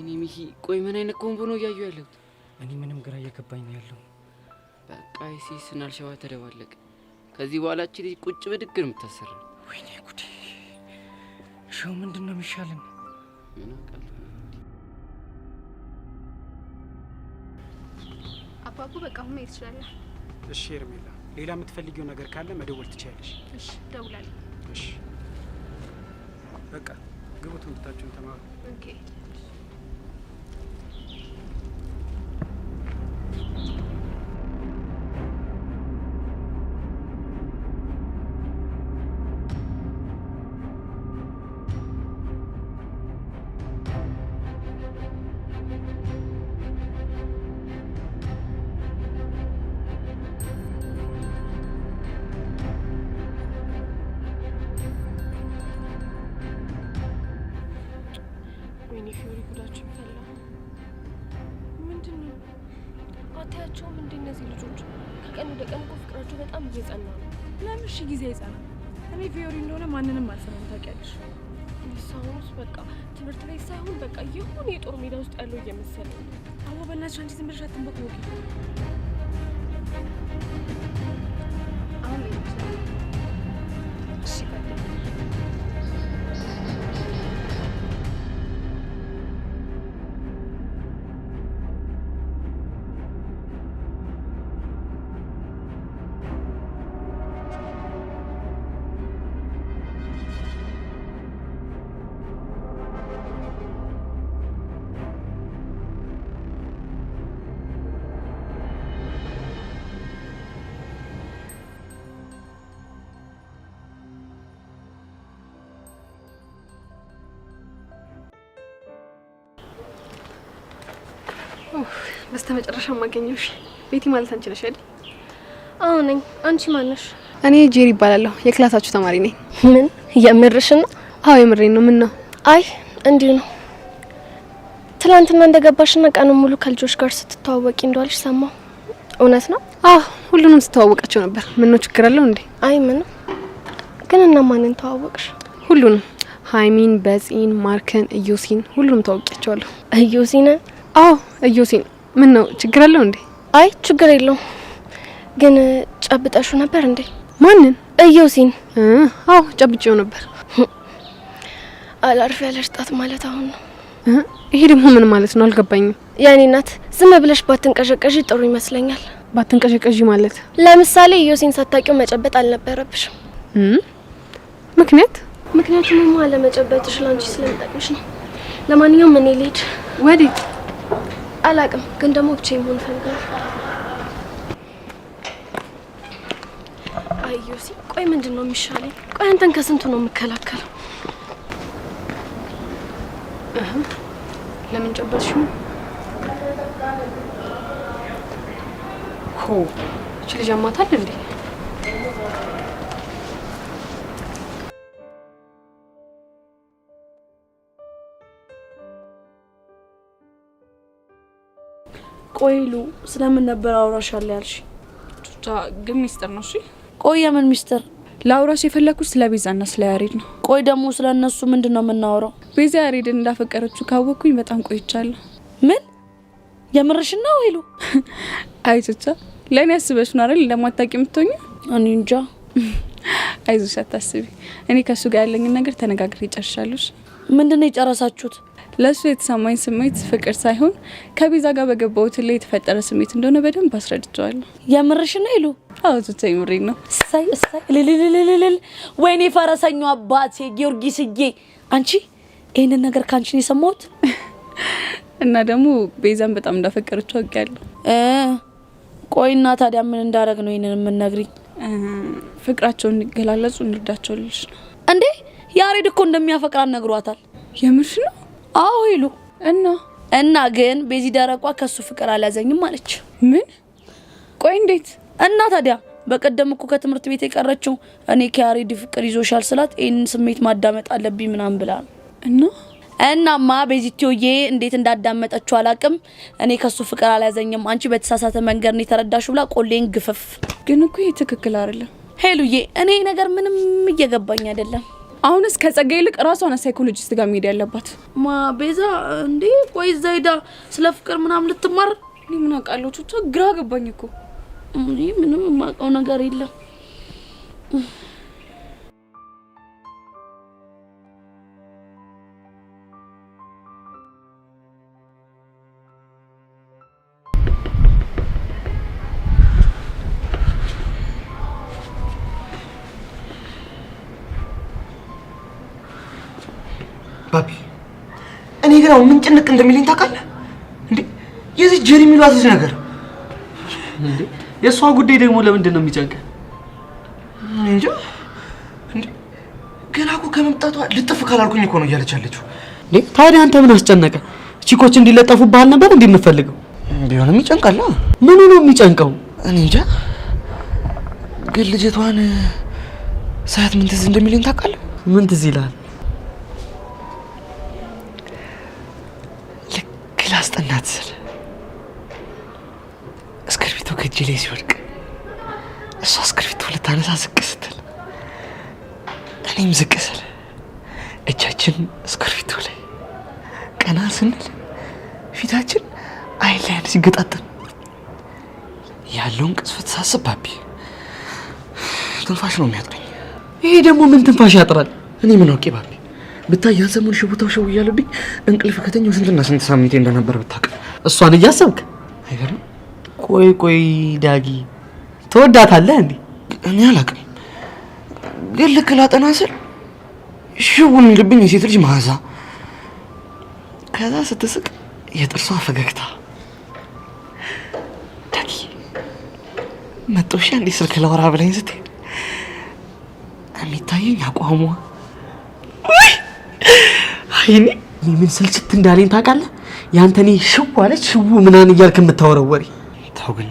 ወይኔ ሚኪ፣ ቆይ ምን አይነት ኮምቦ ነው እያዩ ያለው? እኔ ምንም ግራ እየገባኝ ነው ያለው። በቃ ሲስና አልሸዋ ተደባለቀ። ከዚህ በኋላ እቺ ልጅ ቁጭ ብድግ ነው የምታሰራው። ወይኔ ጉዴ! ሾው ምንድን ነው የሚሻለን? ምን አውቃለሁ። አባቡ በቃ አሁን መሄድ ትችላለህ። እሺ ሄርሜላ፣ ሌላ የምትፈልጊው ነገር ካለ መደወል ትችያለሽ። እሺ እደውላለሁ። እሺ በቃ ግቡ፣ ትምህርታችሁን ተማሩ። ኦኬ። ወይኔ ፊዮሪ ጉዳችን ፈላ። ምንድን ነው አታያቸውም እንዴ? እነዚህ ልጆች ከቀን ወደ ቀን እኮ ፍቅራቸው በጣም እየጸና ነው። ለምን እሺ ጊዜ አይጸና? እኔ ፊዮሪ እንደሆነ ማንንም አልሰማም ታውቂያለሽ። ሳውንስ በቃ ትምህርት ላይ ሳይሆን በቃ የሆነ የጦር ሜዳ ውስጥ ያለው እየመሰለኝ ነው። አዎ በእናትሽ አንቺ ዝም ብለሽ አትንበቅበቂ። አሁን እሺ በስተመጨረሻ ማገኘሽ ቤቲ ማለት አንቺ ነሽ አይደል? አዎ ነኝ። አንቺ ማን ነሽ? እኔ ጄሪ እባላለሁ። የክላሳችሁ ተማሪ ነኝ። ምን የምርሽ ነው? አዎ የምሬን ነው። ምን ነው? አይ እንዲሁ ነው። ትላንትና እንደገባሽና ቀኑን ሙሉ ከልጆች ጋር ስትተዋወቂ እንደዋልሽ ሰማሁ። እውነት ነው? አዎ ሁሉንም ስተዋወቃቸው ነበር። ምን ነው ችግር አለው እንዴ? አይ ምንም። ግን እና ማንን ተዋወቅሽ? ሁሉንም። ሃይሚን፣ በጺን፣ ማርክን፣ እዮሲን ሁሉንም ተዋወቂያቸዋለሁ። እዮሲን? አዎ እዮሲን። ምን ነው ችግር አለው እንዴ? አይ ችግር የለውም። ግን ጨብጠሹ ነበር እንዴ? ማንን? እዮሲን? አዎ ጨብጬው ነበር። አላርፍ ያለሽ ጣት ማለት አሁን ነው። ይሄ ደግሞ ምን ማለት ነው? አልገባኝም። ያኔ ናት ዝም ብለሽ ባትንቀዠቀዥ ጥሩ ይመስለኛል። ባትንቀዠቀዥ ማለት? ለምሳሌ እዮሲን ሳታውቂው መጨበጥ አልነበረብሽም። ምክንያቱም አለመጨበጥሽ ላንቺ ስለሚጠቅምሽ ነው። ለማንኛውም እኔ ልሂድ። ወዴት? አላቅም፣ ግን ደግሞ ብቻዬን መሆን ፈልጋለሁ። አይ ዮሲ፣ ቆይ ምንድን ነው የሚሻለኝ? ቆይ አንተን ከስንቱ ነው የምከላከለው? ለምን ጨበጥሽው? ሆ እቺ ልጅ አማታል እንዴ? ቆይሉ ስለምን ነበር አውራሻለሁ ያልሽ? ቱታ ግን ሚስጥር ነው። እሺ ቆይ የምን ሚስጥር? ላውራሽ የፈለኩት ስለ ቤዛና ስለ ያሬድ ነው። ቆይ ደግሞ ስለ እነሱ ምንድነው የምናወራው? ቤዛ ያሬድን እንዳፈቀረችው ካወቅኩኝ በጣም ቆይቻለሁ። ምን የምርሽ ነው ሄሉ? አይ ቱታ ለኔ አስበሽ ነው አይደል እንደማታውቂ የምትሆኚ? እኔ እንጃ። አይዞሽ አታስቢ። እኔ ከሱ ጋር ያለኝን ነገር ተነጋግሬ ጨርሻለሁ። ምንድነው የጨረሳችሁት? ለሱ የተሰማኝ ስሜት ፍቅር ሳይሆን ከቤዛ ጋር በገባሁት ላይ የተፈጠረ ስሜት እንደሆነ በደንብ አስረድቷለሁ። የምርሽ ነው ሄሉ? አዎ ቱታ የምሬን ነው። ሳይ ለለለለለ ወይኔ ፈረሰኛው አባቴ ጊዮርጊስዬ፣ አንቺ ይሄንን ነገር ካንቺ ነው የሰማሁት። እና ደግሞ ቤዛን በጣም እንዳፈቀረችው አውቃለሁ። ቆይና ታዲያ ምን እንዳረግ ነው ይሄንን የምንነግሪኝ? ፍቅራቸውን እንዲገላለጹ እንርዳቸው ልጅ ነው እንዴ? ያሬድ እኮ እንደሚያፈቅራት ነግሯታል። የምርሽ ነው? አዎ ሄሉ። እና ግን ቤዚ ደረቋ ከሱ ፍቅር አልያዘኝም አለች። ምን? ቆይ እንዴት? እና ታዲያ በቀደም እኮ ከትምህርት ቤት የቀረችው እኔ ከያሬድ ፍቅር ይዞሻል ስላት ይሄንን ስሜት ማዳመጥ አለብኝ ምናምን ብላ ነው። እናማ ቤዚቲዮዬ እንዴት እንዳዳመጠችው አላቅም። እኔ ከሱ ፍቅር አልያዘኝም አንቺ በተሳሳተ መንገድ ነው የተረዳሽው ብላ ቆሌን ግፈፍ። ግን እኮ ይሄ ትክክል አይደለም ሄሉዬ። እኔ ነገር ምንም እየገባኝ አይደለም። አሁንስ ከጸጋዬ ይልቅ ራሷን ሳይኮሎጂስት ጋር መሄድ ያለባት። ቤዛ እንዴ ቆይ ዘይዳ ስለ ፍቅር ምናምን ልትማር እኔ ምን አውቃለሁ? ቹቻ ግራ ገባኝ እኮ። እኔ ምንም የማውቀው ነገር የለም። ባቢ እኔ ግን አሁን ምን ጭንቅ እንደሚለኝ ታውቃለህ እንዴ? የዚህ ጀሪ የሚሏት ነገር እንዴ የሷ ጉዳይ ደግሞ ለምንድን ነው የሚጨንቀው? እንጃ እንዴ ገና እኮ ከመምጣቷ ልጥፍ ካላልኩኝ እኮ ነው እያለች ያለችው። እንዴ ታዲያ አንተ ምን አስጨነቀ? ቺኮች እንዲለጠፉ ባህል ነበር እንዴ የምትፈልገው? ቢሆንም ይጨንቃል። ምኑ ነው የሚጨንቀው? እኔ እንጃ ግን ልጅቷን ሳያት ምን ትዝ እንደሚለኝ ታውቃለህ? ምን ትዝ ይላል? ላስጠናት ስል እስክርቢቶ ከእጄ ላይ ሲወድቅ እሷ እስክርቢቶ ልታነሳ ዝቅ ስትል እኔም ዝቅ ስል እጃችን እስክርቢቶ ላይ ቀና ስንል ፊታችን አይን ላይ ሲገጣጠም ያለውን ቅጽበት ሳስብ ባቢ ትንፋሽ ነው የሚያጥረኝ። ይሄ ደግሞ ምን ትንፋሽ ያጥራል? እኔ ምን አውቄ ባቢ ብታይ ያን ሰሞን ሽቡታው ሸው እያለብኝ እንቅልፍ ከተኛው ስንትና ስንት ሳምንቴ እንደነበር ብታውቅ። እሷን እያሰብክ አይገርም? ቆይ ዳጊ ትወዳታለህ እንዴ? እኔ አላውቅም፣ ግን ልክ ላጠና ስል ሽው የሚልብኝ የሴት ልጅ መዓዛ፣ ከዛ ስትስቅ የጥርሷ ፈገግታ። ዳጊ መጦሻ እንዴ ስልክ ላወራ ብላኝ ስትሄድ የሚታየኝ አቋሟ አይኔ ምን ስልችት እንዳለኝ ታውቃለህ? ያንተኔ ሽው አለች ሽው ምናን እያልክ የምታወራው ወሬ ታው። ግን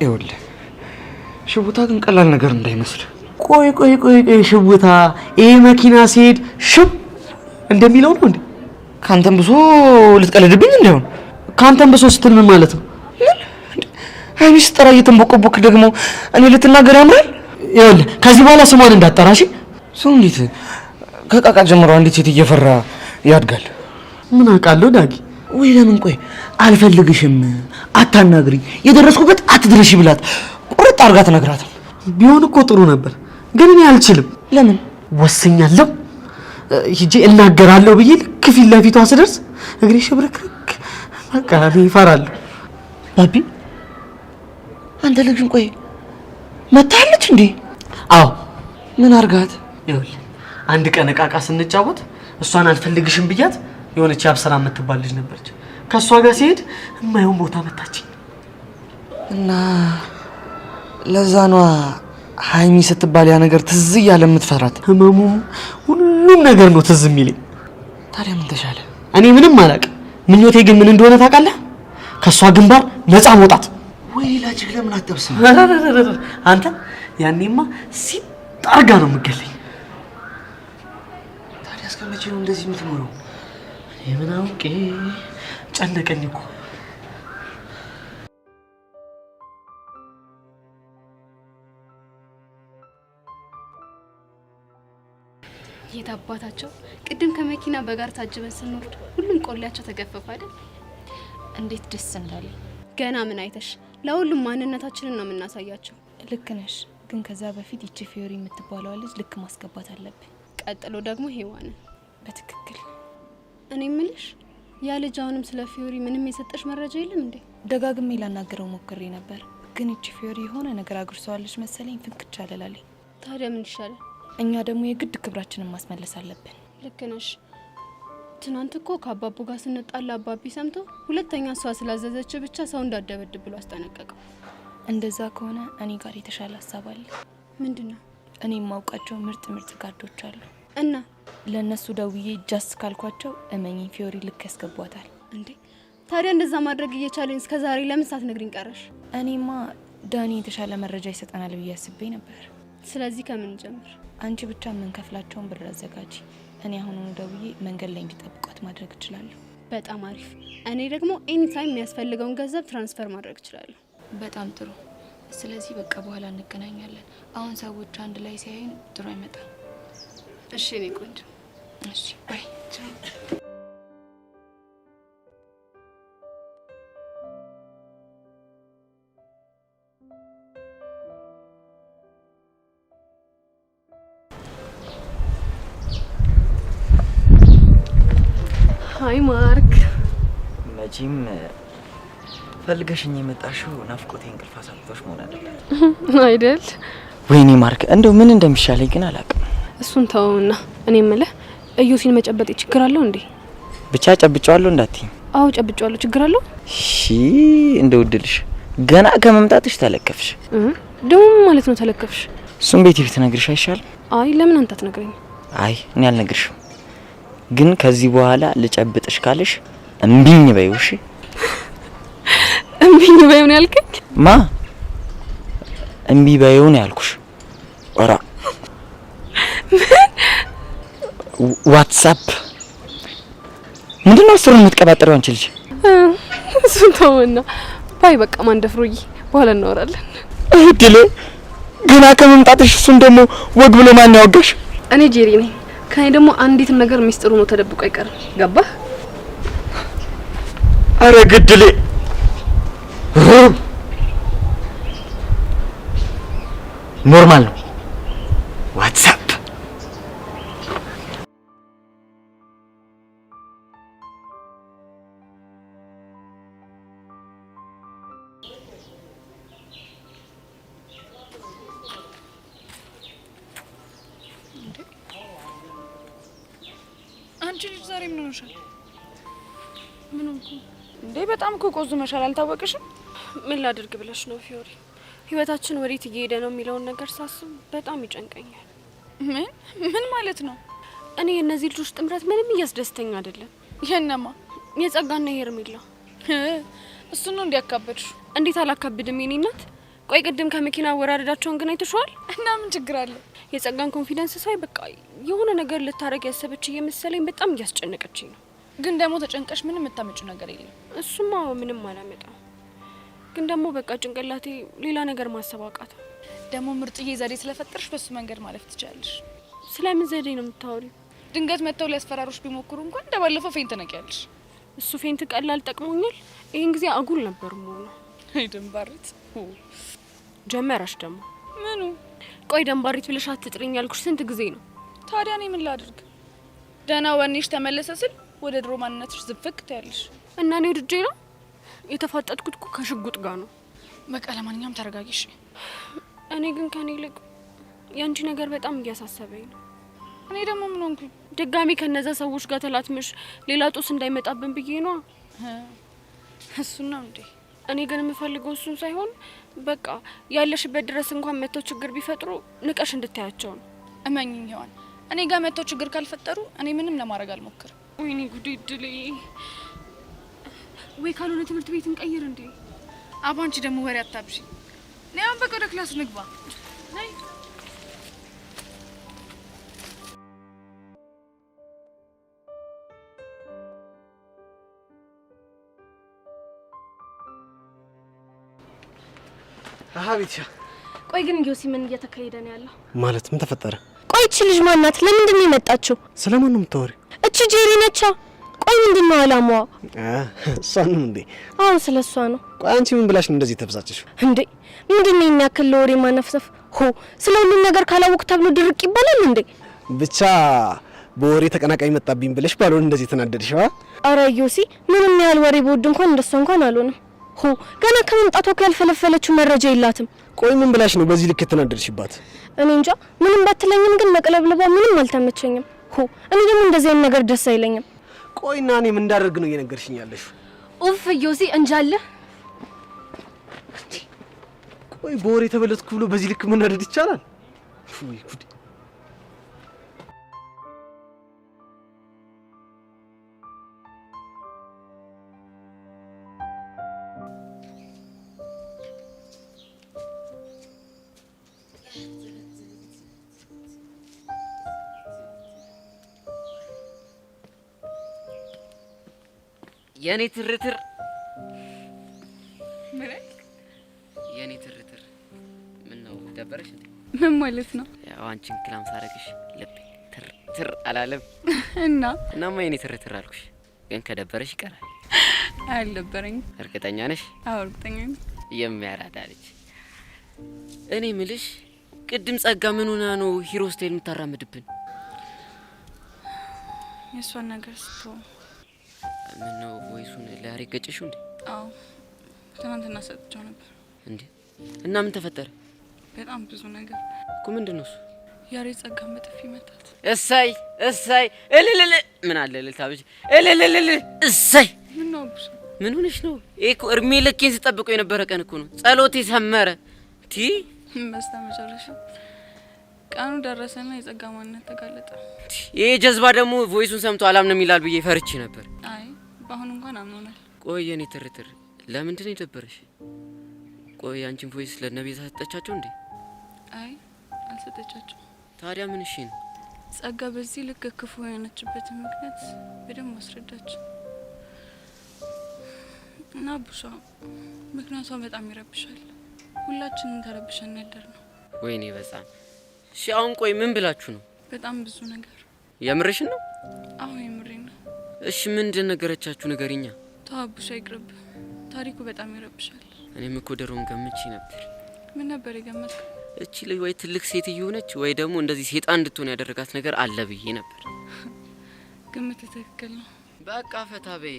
ይኸውልህ ሽውታ ግን ቀላል ነገር እንዳይመስል። ቆይ ሽውታ ይሄ መኪና ሲሄድ ሽው እንደሚለው ነው እንዴ? ካንተም ብሶ ልትቀልድብኝ እንደሆነ? ካንተም ብሶ ስትል ምን ማለት ነው? አይሚስ ጠራ እየተንቦቀቦክ ደግሞ እኔ ልትናገር ያምራል? ይኸውልህ ከዚህ በኋላ ስሟን እንዳጠራሽ። ሰው እንዴት ከቃቃ ጀምሮ አንዲት ሴት እየፈራ ያድጋል? ምን አውቃለሁ ዳጊ። ወይ ለምን ቆይ አልፈልግሽም፣ አታናግሪኝ፣ የደረስኩበት አትድረሺ ብላት ቁርጥ አድርጋ ትነግራት። ቢሆን እኮ ጥሩ ነበር፣ ግን እኔ አልችልም። ለምን? ወስኛለሁ። ሂጄ እናገራለሁ ብዬ ልክ ፊት ለፊቷ ስደርስ እግሬ ሽብርክርክ፣ በቃ እኔ እፈራለሁ። ባቢ አንተ ልጅን ቆይ መታለች እንዴ? አዎ። ምን አርጋት? ይኸውልህ አንድ ቀን እቃቃ ስንጫወት እሷን አልፈልግሽም ብያት የሆነች አብስራ የምትባል ልጅ ነበረች። ከሷ ጋር ሲሄድ የማይሆን ቦታ መታችኝ እና ለዛ ነው ሃይሚ ስትባል ያ ነገር ትዝ እያለ የምትፈራት። ህመሙ ሁሉም ነገር ነው ትዝ የሚለኝ። ታዲያ ምን ተሻለ? እኔ ምንም አላውቅም። ምኞቴ ግን ምን እንደሆነ ታውቃለህ? ከሷ ግንባር ነፃ መውጣት። ወይ ላጅግ ለምን አትጠብስም? አንተ ያኔማ ሲጣርጋ ነው የምገለኝ። ታዲያ እስከ መቼ ነው እንደዚህ የምትኖረው? የምን አውቄ ጨነቀኝ እኮ። የት አባታቸው ቅድም ከመኪና በጋር ታጅበን ስንወርድ ሁሉም ቆሌያቸው ተገፈፈ አይደል? እንዴት ደስ እንዳለ። ገና ምን አይተሽ? ለሁሉም ማንነታችንን ነው የምናሳያቸው። ልክ ነሽ፣ ግን ከዛ በፊት ይቺ ፊዮሪ የምትባለው ልጅ ልክ ማስገባት አለብን። ቀጥሎ ደግሞ ሄዋንን። በትክክል። እኔ ምልሽ ያ ልጅ አሁንም ስለ ፊዮሪ ምንም የሰጠሽ መረጃ የለም እንዴ? ደጋግሜ ላናገረው ሞክሬ ነበር፣ ግን ይቺ ፊዮሪ የሆነ ነገር አግርሰዋለች መሰለኝ። ፍንክች አለላለኝ። ታዲያ ምን ይሻላል? እኛ ደግሞ የግድ ክብራችንን ማስመለስ አለብን። ልክ ነሽ። ትናንት እኮ ከአባቡ ጋር ስንጣላ አባቢ ሰምቶ ሁለተኛ እሷ ስላዘዘች ብቻ ሰው እንዳደበድብ ብሎ አስጠነቀቀው። እንደዛ ከሆነ እኔ ጋር የተሻለ ሀሳብ አለ። ምንድነው? እኔ የማውቃቸው ምርጥ ጋርዶች አሉ እና ለነሱ ደውዬ ጃስ ካልኳቸው እመኚኝ ፊዮሪ ልክ ያስገቧታል። እንዴ ታዲያ እንደዛ ማድረግ እየቻለን እስከ ዛሬ ለምን ሳትነግሪኝ ቀረሽ? እኔማ ዳኒ የተሻለ መረጃ ይሰጠናል ብዬ አስቤ ነበር። ስለዚህ ከምን ጀምር? አንቺ ብቻ የምንከፍላቸውን ብር አዘጋጂ። እኔ አሁኑኑ ደውዬ መንገድ ላይ እንዲጠብቋት ማድረግ እችላለሁ። በጣም አሪፍ። እኔ ደግሞ ኤኒ ታይም የሚያስፈልገውን ገንዘብ ትራንስፈር ማድረግ እችላለሁ። በጣም ጥሩ። ስለዚህ በቃ በኋላ እንገናኛለን። አሁን ሰዎች አንድ ላይ ሲያዩን ጥሩ አይመጣም። እሺ እኔ ቆንጆ እሺ ባይ ሃይ ማርክ መቼም ፈልገሽኝ የመጣሽው ናፍቆቴ እንቅልፍ አሳጥቶሽ መሆን አይደለም አይደል? ወይኔ ማርክ እንደው ምን እንደሚሻለኝ ግን አላውቅም። እሱን ተውና እኔ የምልህ እዩሲን መጨበጥ ችግር አለው እንዴ? ብቻ ጨብጫዋለሁ እንዳትዪ። አዎ ጨብጫዋለሁ። ችግር አለው? እሺ እንደውድልሽ ገና ከመምጣትሽ ተለከፍሽ። ደግሞ ማለት ነው ተለከፍሽ? እሱም ቤት ፊት ነግርሽ አይሻልም? አይ ለምን አንተ አትነግረኝ? አይ እኔ አልነግርሽም፣ ግን ከዚህ በኋላ ልጨብጥሽ ካለሽ እምቢኝ በይው። እሺ እምቢኝ በይው ነው ያልከኝ? ማ እምቢ በይው ነው ያልኩሽ? ኦራ ዋትስአፕ ምንድነው ስሩ የምትቀባጥረው አንቺ ልጅ? እሱን ተውና ባይ በቃ ማንደፍሮዬ በኋላ እናወራለን። እድሌ ገና ከመምጣትሽ እሱን ደግሞ ወግ ብሎ ማን ያወጋሽ? እኔ ጄሪ ነኝ። ከኔ ደግሞ አንዲትም ነገር ሚስጥሩ ነው ተደብቆ አይቀርም። ገባህ? አረ ግድሌ ኖርማል ነው ዋትስአፕ። አንቺ ልጅ ዛሬ ምን ሆነሻል? ምን ሆንኩ እንዴ? በጣም እኮ ቆዝመሻል። አልታወቅሽም? ምን ላድርግ ብለሽ ነው ፊዮሪ? ህይወታችን ወዴት እየሄደ ነው የሚለውን ነገር ሳስብ በጣም ይጨንቀኛል። ምን ማለት ነው? እኔ የእነዚህ ልጆች ጥምረት ምንም እያስደስተኝ አይደለም። የነማ? የጸጋና የሄርሜላ። እሱን ነው እንዲያካበድሽ? እንዴት አላካብድም የኔ እናት። ቆይ ቅድም ከመኪና አወራረዳቸውን ግን አይተሽዋል? እና ምን ችግር አለ? የጸጋን ኮንፊደንስ ሳይ በቃ የሆነ ነገር ልታረግ ያሰበች እየመሰለኝ በጣም እያስጨነቀችኝ ነው። ግን ደግሞ ተጨንቀሽ ምንም የምታመጪው ነገር የለም። እሱማ ምንም አላመጣም። ግን ደግሞ በቃ ጭንቅላቴ ሌላ ነገር ማሰብ አቃተው። ደግሞ ምርጥዬ ዘዴ ስለፈጠርሽ በሱ መንገድ ማለፍ ትችላለሽ። ስለምን ዘዴ ነው የምታወሪው? ድንገት መተው ሊያስፈራሩሽ ቢሞክሩ እንኳን እንደባለፈው ፌንት ነቂያለሽ። እሱ ፌንት ቀላል ጠቅሞኛል። ይሄን ጊዜ አጉል ነበር መሆኑ። አይ ደንባሪት ጀመረሽ ደግሞ ምኑ? ቆይ ደንባሪት ብለሽ አትጥሪኝ ያልኩሽ ስንት ጊዜ ነው? ታዲያ እኔ ምን ላድርግ? ደህና ወኔሽ ተመለሰ ስል ወደ ድሮ ማንነትሽ ዝፍቅ ትያለሽ። እና እኔ ወድጄ ነው የተፋጠጥኩት እኮ ከሽጉጥ ጋር ነው። በቃ ለማንኛውም ተረጋጊሽ። እኔ ግን ከኔ ይልቅ ያንቺ ነገር በጣም እያሳሰበኝ ነው። እኔ ደግሞ ምን ሆንኩኝ? ድጋሚ ከነዛ ሰዎች ጋር ተላትመሽ ሌላ ጦስ እንዳይመጣብን ብዬ ነው። እሱን ነው እንዴ? እኔ ግን የምፈልገው እሱን ሳይሆን በቃ ያለሽበት ድረስ እንኳን መተው ችግር ቢፈጥሩ ንቀሽ እንድታያቸው ነው። እመኝኝ ሔዋን፣ እኔ ጋር መተው ችግር ካልፈጠሩ እኔ ምንም ለማድረግ አልሞክርም። ወይኔ ጉዴ ድሌ። ወይ ካልሆነ ትምህርት ቤት እንቀይር እንዴ? አባንቺ ደግሞ ወሬ አታብሺ። ነይ አሁን በቃ ወደ ክላስ ንግባ። ነይ አሃቢቻ። ቆይ ግን ዮሲ ምን እየተካሄደ ነው ያለው? ማለት ምን ተፈጠረ? ቆይ እቺ ልጅ ማናት? ለምንድን ነው የመጣችው? ስለማን ነው የምታወሪው? እቺ ጄሪ ነቻ። ቆይ ምንድን ነው አላማዋ? እሷን ነው እንዴ? አዎ ስለሷ ነው። ቆይ አንቺ ምን ብላሽ ነው እንደዚህ ተበሳጨሽው? እንዴ ምንድን ነው የሚያክል ለወሬ ማነፍሰፍ? ስለ ሁሉም ነገር ካላወቅ ተብሎ ድርቅ ይባላል እንዴ? ብቻ በወሬ ተቀናቃኝ መጣብኝ ብለሽ ባልሆነ እንደዚህ ተናደድሽዋ? አረ ዮሲ ምንም ያህል ወሬ በወድ እንኳን እንደሷ እንኳን አልሆነም። ገና ከመምጣቷ ያልፈለፈለችው መረጃ የላትም። ቆይ ምን ብላሽ ነው በዚህ ልክ የተናደድሽባት? እኔ እንጃ። ምንም ባትለኝም ግን መቅለብለቧ ምንም አልተመቸኝም። እኔ ደግሞ እንደዚህ አይነት ነገር ደስ አይለኝም። ቆይና እኔ ምን እንዳደርግ ነው እየነገርሽኝ ያለሽ? ኡፍ ዮሲ እንጃለ። ቆይ በወሬ ተበለጥኩ ብሎ በዚህ ልክ መናደድ ይቻላል? ወይ ጉድ! የኔ ትርትር ማለት የኔ ትርትር ምን ነው ደበረሽ እንዴ? ምን ማለት ነው? ያው አንቺን ክላም ሳረግሽ ልቤ ትር አላለም እናማ የኔ ትር አልኩሽ። ግን ከደበረሽ ይቀራል። አልደበረኝ። እርግጠኛ ነሽ? አዎ እርግጠኛ ነኝ። የሚያራዳ ልጅ። እኔ ምልሽ ቅድም ጸጋ ምን ሆና ነው ሂሮ ስታይል የምታራምድብን? የሷን ነገር ስትሆን ምን ነው ቮይሱን ለያሬድ ገጭሽው እንዴ? አዎ ትናንትና ሰጥቼው ነበር። እንዴ እና ምን ተፈጠረ? በጣም ብዙ ነገር እኮ። ምንድን ነው እሱ? ያሬድ ጸጋን በጥፊ መታት። እሰይ እልልል ምን አለ ልታብጂ እልልል እሰይ። ምን ነው ብሱ? ምን ሆነሽ ነው? እኮ እርሜ ልኬን ስጠብቀው የነበረ ቀን እኮ ነው። ጸሎቴ ሰመረ። በስተ መጨረሻ ቀኑ ደረሰና የጸጋ ማንነት ተጋለጠ። ይሄ ጀዝባ ደግሞ ቮይሱን ሰምቶ አላምንም ይላል ብዬ ፈርቼ ነበር። አይ በአሁኑ እንኳን አምኖናል። ቆይ የኔ ትርትር ለምንድን ነው የደበረሽ? ቆይ አንቺን ቮይስ ለነቤዛ ሰጠቻቸው እንዴ? አይ አልሰጠቻቸው። ታዲያ ምን እሺ ነው? ጸጋ በዚህ ልክ ክፉ የሆነችበትን ምክንያት በደንብ ማስረዳች እና ቡሻ ምክንያቷ በጣም ይረብሻል። ሁላችንም ተረብሸን ያደር ነው። ወይኔ በጣም እሺ። አሁን ቆይ ምን ብላችሁ ነው? በጣም ብዙ ነገር። የምርሽን ነው? አዎ የምሬን ነው። እሺ ምንድን ነገረቻችሁ? ንገሪኛ። ተዋቡሻ ይቅርብ። ታሪኩ በጣም ይረብሻል። እኔም እኮ ደሮን ገምቼ ነበር። ምን ነበር የገመትከው? እቺ ልጅ ወይ ትልቅ ሴትዮ ነች ወይ ደግሞ እንደዚህ ሴጣን እንድትሆን ያደረጋት ነገር አለ ብዬ ነበር። ግምት ትክክል ነው። በቃ ፈታ በይ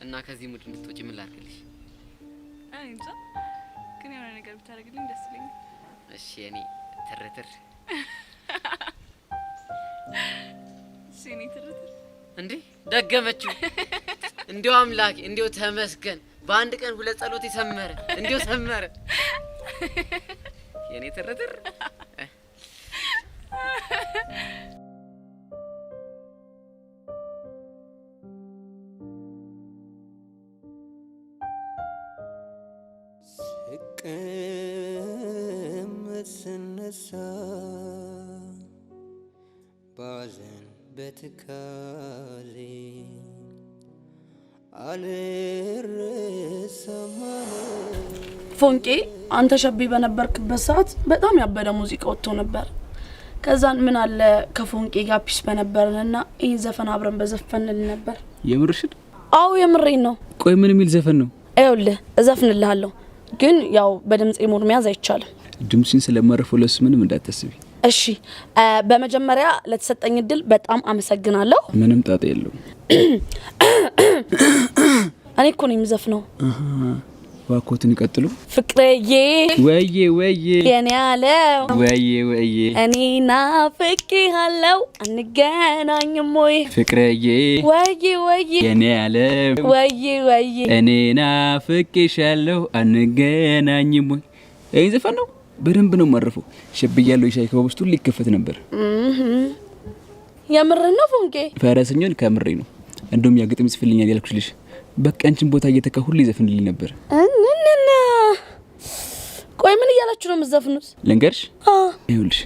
እና ከዚህ ሙድ እንድትወጪ ምን ላድርግልሽ? አይ እንጃ ግን የሆነ ነገር ብታደርግልኝ ደስ ይለኛል። እሺ የኔ ትርትር ሲኒ ትርትር እንዴ ደገመችው። እንዲያው አምላክ እንዲያው ተመስገን። በአንድ ቀን ሁለት ጸሎት ይሰመረ። እንዲያው ሰመረ የኔ ትርትር። ስቀመጥ ስነሳ ባዘን በትካዜ አልረሳም ፎንቄ አንተ ሸቢ በነበርክበት ሰዓት በጣም ያበደ ሙዚቃ ወጥቶ ነበር። ከዛን ምን አለ ከፎንቄ ጋር ፒስ በነበርንና ይህን ዘፈን አብረን በዘፈንል ነበር። የምርሽን? አዎ የምሬን ነው። ቆይ ምን የሚል ዘፈን ነው? አይውልህ እዘፍንልሃለሁ፣ ግን ያው በድምጽ ሙድ መያዝ አይቻልም። ድምጽን ስለማረፈው ለሱ ምንም እንዳታስቢ እሺ። በመጀመሪያ ለተሰጠኝ እድል በጣም አመሰግናለሁ። ምንም ጣጣ የለውም። እኔ እኮ ነው የምዘፍነው። ዋኮትን ይቀጥሉ። ፍቅሬዬ ወዬ ወዬ የኔ ያለው ወዬ ወዬ እኔ ናፍቄሃለሁ አንገናኝም ወይ? ፍቅሬዬ ወዬ ወዬ የኔ ያለው ወዬ ወዬ እኔ ናፍቄሻለሁ አንገናኝም ወይ? ይሄ ዘፈን ነው። በደንብ ነው ማረፈው። ሸብያለሁ ሻይ ከውስጡ ሊከፈት ነበር። የምር ነው ፎንቄ? ፈረሰኛን ከምሬ ነው። እንደውም ያግጥም ይጽፍልኛል ያልኩሽ ልጅ በቃ አንቺን ቦታ እየተካ ሁሉ ይዘፍንልኝ ነበር። እንንና ቆይ ምን እያላችሁ ነው የምትዘፍኑት? ልንገርሽ? ይኸውልሽ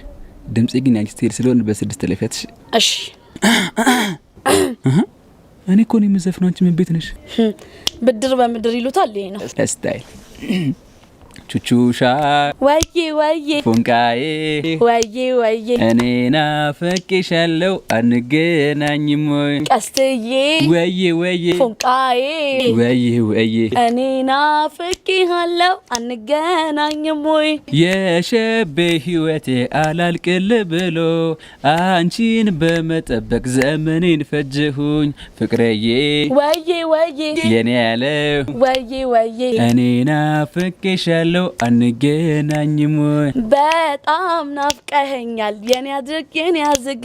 ድምጼ ግን ያንቺ ስቴል ስለሆነ በስድስት ለፊያትሽ። እሺ እኔ እኮ ነው የምዘፍነው። አንቺ ምን ቤት ነሽ? ብድር በምድር ይሉታል። ይሄ ነው ስታይል። ቹቹሻ ወዬ ወዬ ፎንቃዬ ወዬ ወዬ እኔ ናፍቄሻለሁ አንገናኝም ወይ? ቀስትዬ ወዬ ወዬ ፎንቃዬ ወዬ ወዬ እኔ ናፍቄሃለሁ አንገናኝም ወይ? የሸቤ ህይወቴ አላልቅል ብሎ አንቺን በመጠበቅ ዘመኔን ፈጀሁኝ። ፍቅሬዬ ወዬ ወዬ የኔ ያለው ወዬ ወዬ እኔ ናፍቄሻለሁ አንገናኝም ወይ? በጣም ናፍቀኸኛል የኔ አድርግ የኔ አዝግ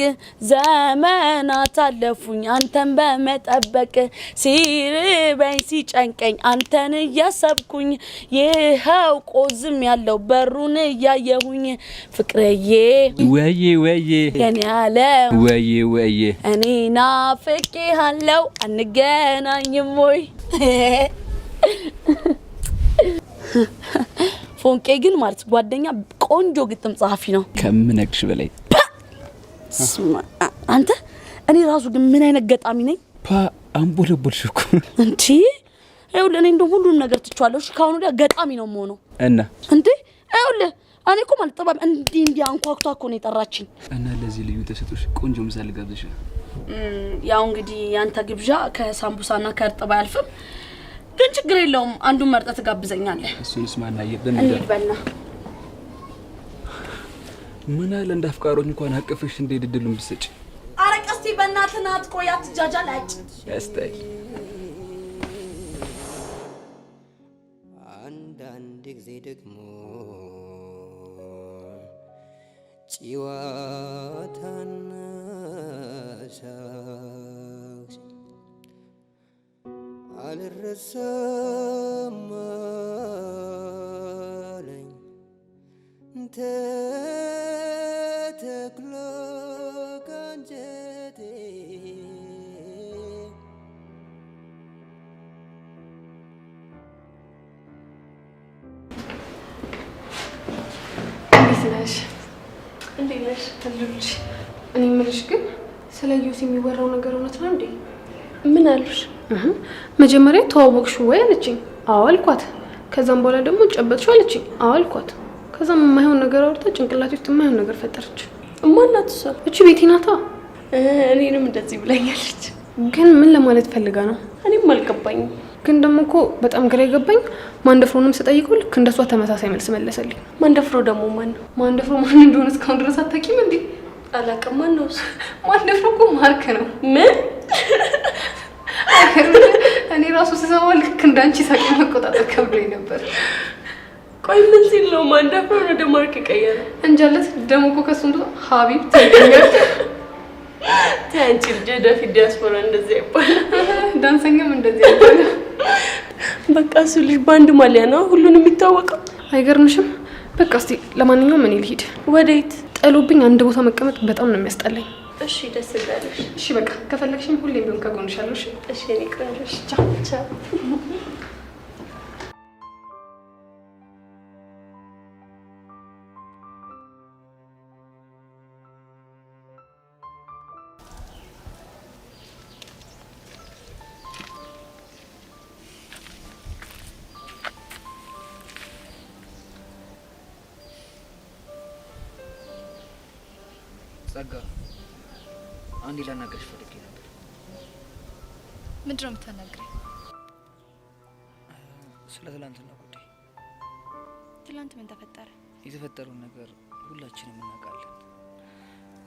ዘመናት አለፉኝ አንተን በመጠበቅ ሲርበኝ ሲጨንቀኝ አንተን እያሰብኩኝ ይኸው ቆዝም ያለው በሩን እያየሁኝ ፍቅሬዬ ወዬ ወዬ የኔ ያለ ወዬ ወዬ እኔ ናፍቄሃለሁ አንገናኝም ወይ? ፎንቄ ግን ማለት ጓደኛ ቆንጆ ግጥም ጸሐፊ ነው ከምነግርሽ በላይ። አንተ እኔ ራሱ ግን ምን አይነት ገጣሚ ነኝ? አንቦለቦልሽ እኮ እንዴ! ይኸውልህ እኔ እንደው ሁሉንም ነገር ትቻለሁ። እሺ ካሁን ወዲያ ገጣሚ ነው የምሆነው። እና እንዴ ይኸውልህ እኔ እኮ ማለት ጥበብ እንዲህ አንኳኩታ እኮ ነው የጠራችኝ። እና ለዚህ ልዩ ተሰጥቶሽ ቆንጆ ምሳ ልጋብዝሽ። ያው እንግዲህ ያንተ ግብዣ ከሳምቡሳና ከእርጥብ አያልፍም፣ ግን ችግር የለውም። አንዱን መርጠህ ትጋብዘኛለህ። እሱንስ ማን አየብን? እንሂድ። ምን አለ እንዳፍቃሮኝ እንኳን አቀፈሽ እንደ ድድሉን ብትሰጪ። ኧረ ቀስቲ በእናትህ ናት። ቆይ አትጃጃል። ያስታይ አንዳንድ ጊዜ ደግሞ ጭዋታና ሳቅ አልረሳም አለኝ ተተክሎ ካንጀቴ እንዴት ነሽ? ልጅ እኔ የምልሽ ግን ስለ ዮሲ የሚወራው ነገር እውነት ነው እንዴ? ምን አሉሽ? መጀመሪያ ተዋወቅሽው ወይ አለችኝ። አዎ አልኳት። ከዛም በኋላ ደግሞ ጨበጥሽው አለችኝ። አዎ አልኳት። ከዛም የማይሆን ነገር አውርታ ጭንቅላቴ ውስጥ የማይሆን ነገር ፈጠረች። ማናት እሷ? እቺ ቤቲ ናታ። እኔንም እንደዚህ ብላኛለች። ግን ምን ለማለት ፈልጋ ነው? እኔም አልገባኝም። ግን ደግሞ እኮ በጣም ግራ የገባኝ ማንደፍሮንም ስጠይቀው ልክ እንደሷ ተመሳሳይ መልስ መለሰልኝ። ማንደፍሮ ደግሞ ማን ነው? ማንደፍሮ ማን እንደሆነ እስካሁን ድረስ አታውቂም እንዴ? አላውቅም። ማን ነው እሱ? ማንደፍሮ እኮ ማርክ ነው። ምን? እኔ ራሱ ስሰማው ልክ እንዳንቺ ሳቂ መቆጣጠር ከብዶኝ ነበር። ቆይ ምን ሲል ነው ማንደፍሮ ወደ ማርክ ቀየረ? እንጃለት። ደግሞ እኮ ከሱ እንደ ሀቢብ ተገኘ። ታንቺ ጀደፊ ዲያስፖራ እንደዚህ ይባላል። ዳንሰኛም እንደዚህ ይባላል። በቃ እሱ ልጅ ባንድ ማሊያ ነው ሁሉንም የሚታወቀው። አይገርምሽም? በቃ እስቲ ለማንኛውም እኔ ልሂድ። ወዴት? ጥሎብኝ አንድ ቦታ መቀመጥ በጣም ነው የሚያስጠላኝ። እሺ ደስ ይላልሽ። እሺ በቃ ከፈለግሽኝ ሁሌም ቢሆን ከጎንሽ አለሁ። እሺ እሺ እኔ ቆንጆ። ቻው ቻው። ጸጋ አንዴ ላናገርሽ ፈልጌ ነበር። ምንድን ነው የምታናግረኝ? ስለ ትላንትና ጉዳይ። ትላንት ምን ተፈጠረ? የተፈጠረውን ነገር ሁላችንም እናውቃለን።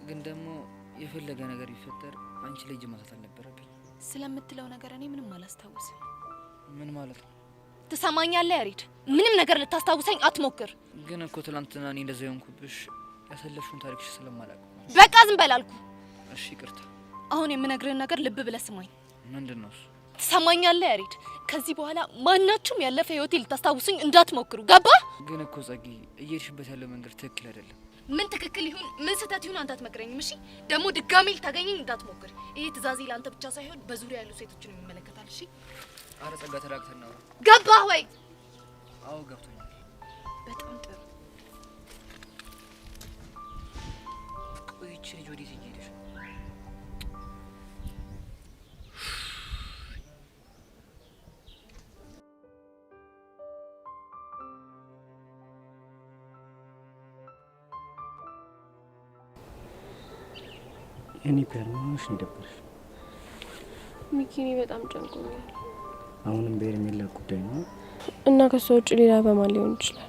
ግን ደግሞ የፈለገ ነገር ቢፈጠር አንቺ ላይ እጅ ማንሳት አልነበረብኝ። ስለምትለው ነገር እኔ ምንም አላስታውስም። ምን ማለት ነው? ትሰማኛለህ ያሬድ? ምንም ነገር ልታስታውሰኝ አትሞክር። ግን እኮ ትላንትና እኔ እንደዛ የሆንኩብሽ ያሰለፍሽውን ታሪክሽ ስለማላውቅ። በቃ ዝም በል አልኩ። እሺ ይቅርታ። አሁን የምነግርህን ነገር ልብ ብለህ ስማኝ። ምንድነው እሱ? ትሰማኛለህ ያሬድ? ከዚህ በኋላ ማናችሁም ያለፈ ህይወቴ ልታስታውሱኝ እንዳትሞክሩ። ገባ? ግን እኮ ጸጊ እየሄድሽበት ያለው መንገድ ትክክል አይደለም። ምን ትክክል ይሁን ምን ስህተት ይሁን አንተ አትመክረኝም። እሺ ደግሞ ድጋሜ ልታገኘኝ እንዳትሞክር። ይሄ ትእዛዜ ለአንተ ብቻ ሳይሆን በዙሪያ ያሉ ሴቶችን ይመለከታል። እሺ? አረ ጸጋ ተራክተና ነው። ገባህ ወይ? አዎ ገብቶኛል። በጣም ጥሩ። ቆይቼ ልጅ ወዴት እየሄደሽ? እኔ ፐርማንሽ ነው ደብርሽ። ሚኪኒ በጣም ጨንቆኛል። አሁንም በርሜላ ጉዳይ ነው እና ከሷ ውጭ ሌላ በማን ሊሆን ይችላል?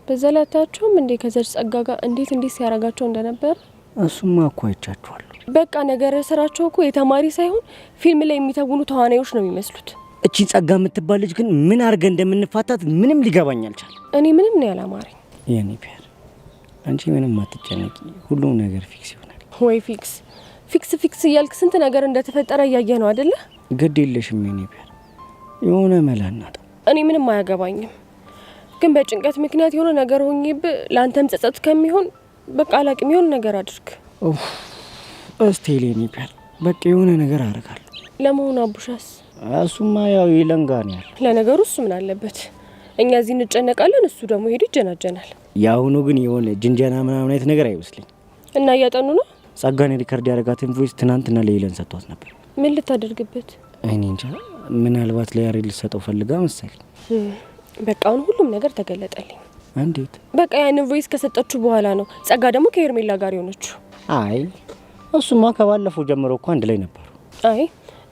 በዛ ላይ አታያቸውም እንዴ ከዘር ጸጋ ጋር እንዴት ሲያረጋቸው እንደነበር? እሱማ እኮ አይቻቸዋለሁ። በቃ ነገረ ስራቸው እኮ የተማሪ ሳይሆን ፊልም ላይ የሚተውኑ ተዋናዮች ነው የሚመስሉት። እቺ ጸጋ የምትባል ልጅ ግን ምን አድርገን እንደምንፋታት ምንም ሊገባኝ አልቻለም። እኔ ምንም ነው ያላማረኝ። የኔ ፒያር አንቺ ምንም አትጨነቂ፣ ሁሉም ነገር ፊክስ ይሆናል። ወይ ፊክስ ፊክስ እያልክ ስንት ነገር እንደተፈጠረ እያየህ ነው አይደለ? ግድ የለሽም የኔ ፒያር፣ የሆነ መላ እናጣ። እኔ ምንም አያገባኝም፣ ግን በጭንቀት ምክንያት የሆነ ነገር ሆኜብህ ለአንተም ጸጸት ከሚሆን በቃ አላቅም የሆነ ነገር አድርግ። እስቲ የኔ ፒያር በቃ የሆነ ነገር አደርጋለሁ። ለመሆኑ አቡሻስ? እሱማ ያው ይለንጋን ያለ። ለነገሩ እሱ ምን አለበት? እኛ እዚህ እንጨነቃለን፣ እሱ ደግሞ ሄዱ ይጀናጀናል። ያሁኑ ግን የሆነ ጅንጀና ምናምን አይነት ነገር አይመስልኝ። እና እያጠኑ ነው? ጸጋኔ ሪከርድ ያደረጋትን ቮይስ ትናንትና ለይለን ሰጥቷት ነበር። ምን ልታደርግበት? እኔ እንጃ፣ ምናልባት ለያሬድ ልሰጠው ፈልጋ መሰለኝ። በቃ አሁን ሁሉም ነገር ተገለጠልኝ። እንዴት? በቃ ያንን ቮይስ ከሰጠችው በኋላ ነው ጸጋ ደግሞ ከሄርሜላ ጋር የሆነችው። አይ እሱማ ከባለፈው ጀምሮ እኮ አንድ ላይ ነበሩ። አይ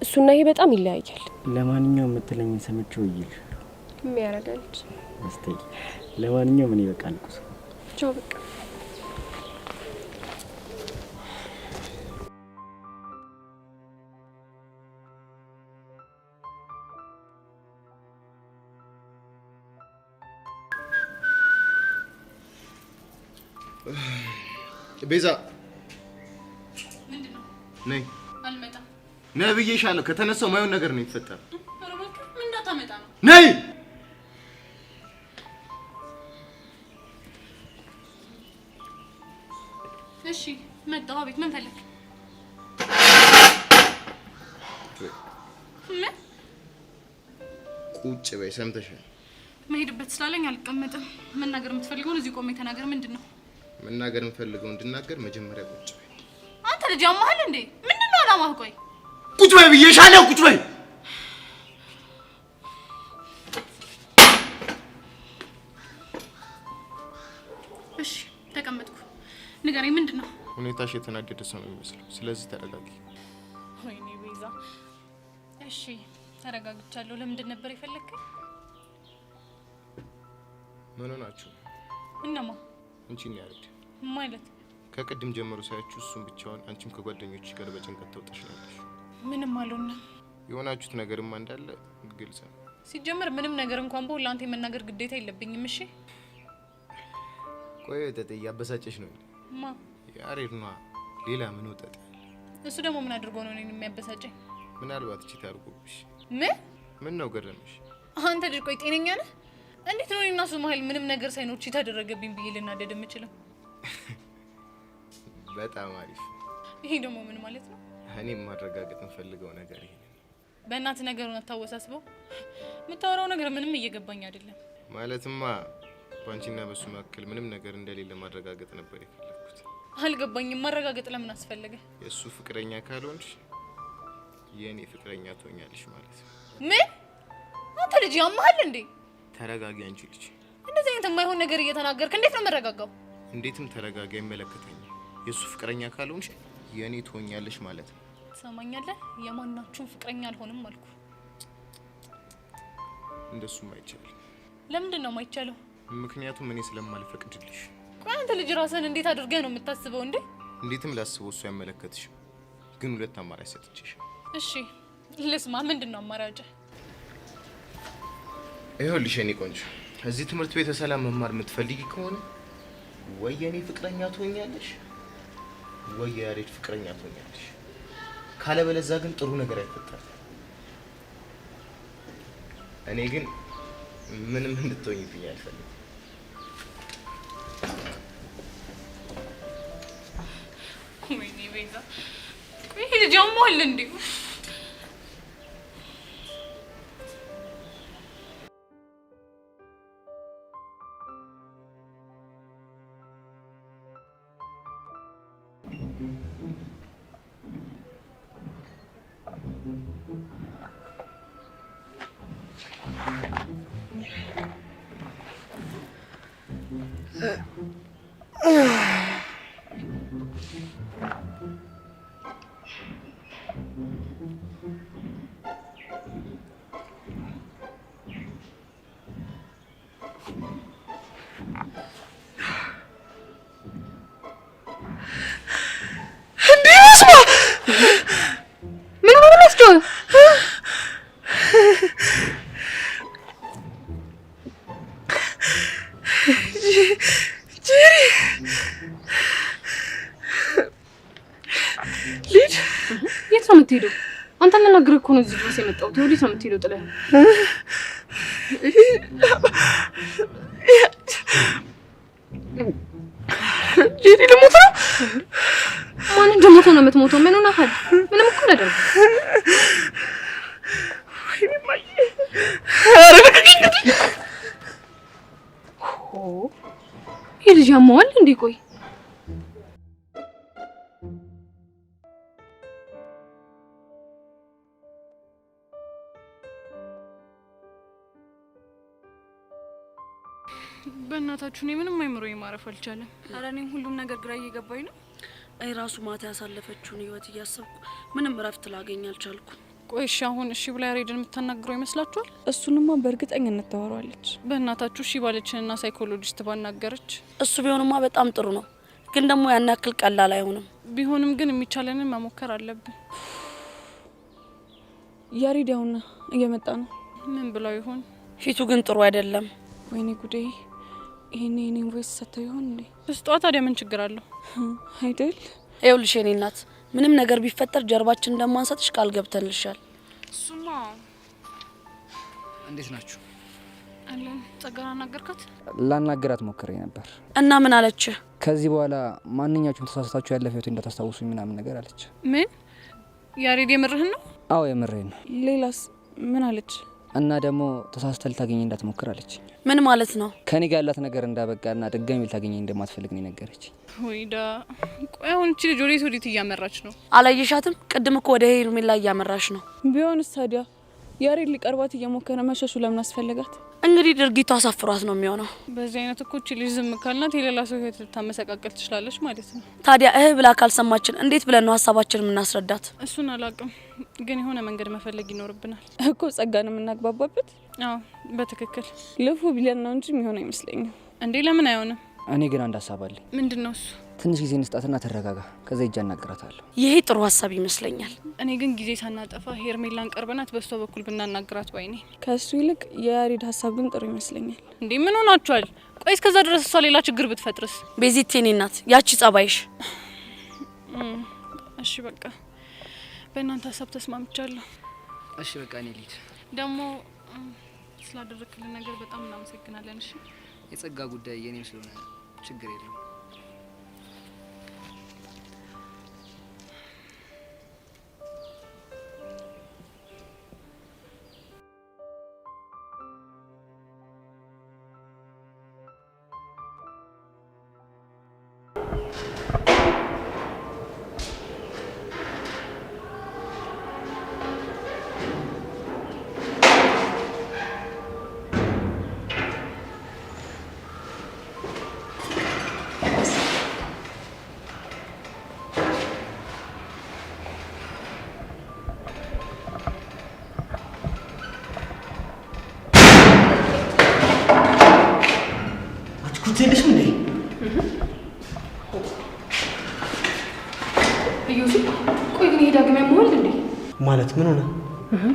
እሱና ይሄ በጣም ይለያያል። ለማንኛውም የምትለኝን ሰምቼው ይል የሚያረጋልች አስተይ ለማንኛውም እኔ በቃ ልቁስ። ቻው በቃ ቤዛ ምንድነው? ነይ አልመጣም። ነብዬሻለሁ። ከተነሳው ማይሆን ነገር ነው የሚፈጠረው። ሮቦት ምን እንዳታመጣ ነው? ነይ እሺ መጣሁ። አቤት ምን ፈለክ? ቁጭ በይ። ሰምተሻል? መሄድበት ስላለኝ አልቀመጥም። መናገር የምትፈልገውን እዚህ ቆሜ ተናገር። ምንድነው? መናገር የምፈልገው እንድናገር መጀመሪያ ቁጭ በይ። አንተ ልጅ አማህል እንዴ? ምንድነው አላማህ? ቆይ ቁጭ በይ ብዬሻለሁ። ቁጭ በይ። እሺ ተቀመጥኩ። ንገረኝ ምንድነው? ሁኔታሽ የተናደደ ሰው ነው የሚመስለው። ስለዚህ ተረጋጊ። ወይኔ ቤዛ። እሺ ተረጋግቻለሁ። ለምንድን ነበር የፈለከኝ? ምን ሆናችሁ? እነማ? አንቺን ያረድ ማለት ከቅድም ጀምሮ ሳያችሁ እሱም ብቻውን አንቺም ከጓደኞችሽ ጋር በጭንቀት ተውጠሽ ነበር። ምንም አልሆነም። የሆናችሁት ነገርማ እንዳለ ግልጽ ነው። ሲጀመር ምንም ነገር እንኳን በሁሉ አንተ የመናገር ግዴታ የለብኝም። እሺ ቆይ ተጠ ያበሳጨሽ ነው ማ? ያሬድ ነው። ሌላ ምን ወጣት? እሱ ደግሞ ምን አድርጎ ነው እኔን የሚያበሳጨኝ? ምናልባት እቺ ታርጎብሽ። ምን ነው ገረመሽ? አንተ ልጅ ቆይ ጤነኛ ነህ? እንዴት ነው እኔና እሱ መሀል ምንም ነገር ሳይኖር ቺ ታደረገብኝ ብዬ ልናደድ የምችለው? በጣም አሪፍ። ይሄ ደግሞ ምን ማለት ነው? እኔም ማረጋገጥ እንፈልገው ነገር ይሄ ነው። በእናትህ ነገሩን አታወሳስበው። የምታወራው ነገር ምንም እየገባኝ አይደለም። ማለትማ ባንቺና በሱ መካከል ምንም ነገር እንደሌለ ማረጋገጥ ነበር የፈለኩት። አልገባኝም። ማረጋገጥ ለምን አስፈለገ? የሱ ፍቅረኛ ካልሆንሽ የኔ ፍቅረኛ ትሆኛለሽ ማለት ነው። ምን? አንተ ልጅ ያማሃል እንዴ? ተረጋጊ አንቺ ልጅ። እንደዚህ አይነት የማይሆን ነገር እየተናገርክ እንዴት ነው መረጋጋው? እንዴትም ተረጋጋ። ይመለከተኛል። የሱ ፍቅረኛ ካልሆንሽ የኔ ትሆኛለሽ ማለት ነው። ትሰማኛለህ? የማናችሁም ፍቅረኛ አልሆንም አልኩ። እንደሱም አይቻልም። ለምንድን ነው የማይቻለው? ምክንያቱም እኔ ስለማልፈቅድልሽ። ቆይ አንተ ልጅ ራስህን እንዴት አድርገህ ነው የምታስበው እንዴ? እንዴትም ላስበው እሱ ያመለከትሽ፣ ግን ሁለት አማራጭ ሰጥቼሽ። እሺ ልስማ። ምንድን ነው አማራጭ? ይኸውልሽ የኔ ቆንጆ፣ እዚህ ትምህርት ቤት በሰላም መማር የምትፈልጊ ከሆነ ወይ የኔ ፍቅረኛ ትሆኛለሽ ወይ የያሬድ ፍቅረኛ ትሆኛለሽ። ካለበለዚያ ግን ጥሩ ነገር አይፈጠርም። እኔ ግን ምንም እንድትሆኝብኝ አልፈልግም። ወይኔ ቤዛ፣ ቆይ ይሄ ልጅ ያሟል እንዴ? የት ነው የምትሄደው? አንተ ለነገር እኮ ነው እዚህ ድረስ የመጣሁት። ወዴት ነው የምትሄደው? ጥለህ ጄሪ ልሞት ነው። ማን እንደሞተ ነው የምትሞተው? ምን ሆነሃል? ምንም እኮ አላደረግም። ወይኔ ማዬ፣ ኧረ ልቀቂኝ! ይሄ ልጅ ያማዋል እንዴ? ቆይ በእናታችሁ እኔ ምንም አይምሮዬ ማረፍ አልቻለም። ኧረ እኔም ሁሉም ነገር ግራ እየገባኝ ነው። አይ ራሱ ማታ ያሳለፈችውን ህይወት እያሰብኩ ምንም እረፍት ላገኝ አልቻልኩም። ቆይ እሺ አሁን እሺ ብላ ያሬድን የምታናግረው ይመስላችኋል? እሱንማ በእርግጠኝነት ታወራለች። በእናታችሁ እሺ ባለችንና ሳይኮሎጂስት ባናገረች። እሱ ቢሆንማ በጣም ጥሩ ነው፣ ግን ደግሞ ያን ያክል ቀላል አይሆንም። ቢሆንም ግን የሚቻለንን መሞከር አለብን። ያሬድ ያውና እየመጣ ነው። ምን ብለው ይሆን? ፊቱ ግን ጥሩ አይደለም። ወይኔ ጉዴ! ይሄኔ ቮይስ ሰጥተው ይሆን እንዴ? ስጧ። ታዲያ ምን ችግር አለው አይደል? ይኸውልሽ የኔ እናት ምንም ነገር ቢፈጠር ጀርባችን እንደማንሰጥሽ ቃል ገብተንልሻል። እሱማ እንዴት ናችሁ? አለን። ጸጋና ናገርካት? ላናገራት ሞክሬ ነበር። እና ምን አለች? ከዚህ በኋላ ማንኛችሁም ተሳስታችሁ ያለፈ ህይወት እንዳታስታውሱኝ ምናምን ነገር አለች። ምን? ያሬድ የምርህን ነው? አዎ የምርህን ነው። ሌላስ ምን አለች? እና ደግሞ ተሳስተ ልታገኘኝ እንዳትሞክር አለች። ምን ማለት ነው? ከኔ ጋር ያላት ነገር እንዳበቃና ድጋሚ ልታገኘኝ እንደማትፈልግ ነው ነገረችኝ። ወይዳ ቆይ አሁን እቺ ልጅ ወዴት እያመራች ነው? አላየሻትም? ቅድም እኮ ወደ ሄርሜላ እያመራች ነው። ቢሆንስ ታዲያ ያሬድ ሊቀርባት እየሞከረ መሸሹ ለምን አስፈለጋት? እንግዲህ ድርጊቷ አሳፍሯት ነው የሚሆነው። በዚህ አይነት እኮ እቺ ልጅ ዝም ካልናት የሌላ ሰው ህይወት ልታመሰቃቀል ትችላለች ማለት ነው። ታዲያ ብላ ካልሰማችን እንዴት ብለን ነው ሀሳባችንን የምናስረዳት? እሱን አላውቅም፣ ግን የሆነ መንገድ መፈለግ ይኖርብናል እኮ። ጸጋን የምናግባባበት? አዎ በትክክል ልፉ ቢለን ነው እንጂ የሚሆን አይመስለኝም። እንዴ ለምን አይሆንም? እኔ ግን አንድ ሀሳብ አለኝ። ምንድነው እሱ? ትንሽ ጊዜ እንስጣትና ተረጋጋ፣ ከዛ እጅ አናግራታለሁ። ይሄ ጥሩ ሀሳብ ይመስለኛል። እኔ ግን ጊዜ ሳናጠፋ ሄርሜላን ቀርበናት በሷ በኩል ብናናግራት ባይኔ። ከሱ ይልቅ የያሬድ ሀሳብ ግን ጥሩ ይመስለኛል። እንዴ ምን ሆናችኋል? ቆይ እስከዛ ድረስ እሷ ሌላ ችግር ብትፈጥርስ? ቤዚት የኔ ናት ያቺ ጸባይሽ። እሺ በቃ በእናንተ ሀሳብ ተስማምቻለሁ። እሺ በቃ እኔ ልሂድ። ደግሞ ስላደረክልን ነገር በጣም እናመሰግናለን። እሺ የጸጋ ጉዳይ የኔም ስለሆነ ችግር የለም። ትልሽ ምን ነኝ? እዩሲ ቆይ ግን ሄዳ ግን ያመዋል እንዴ? ማለት ምን ሆነ?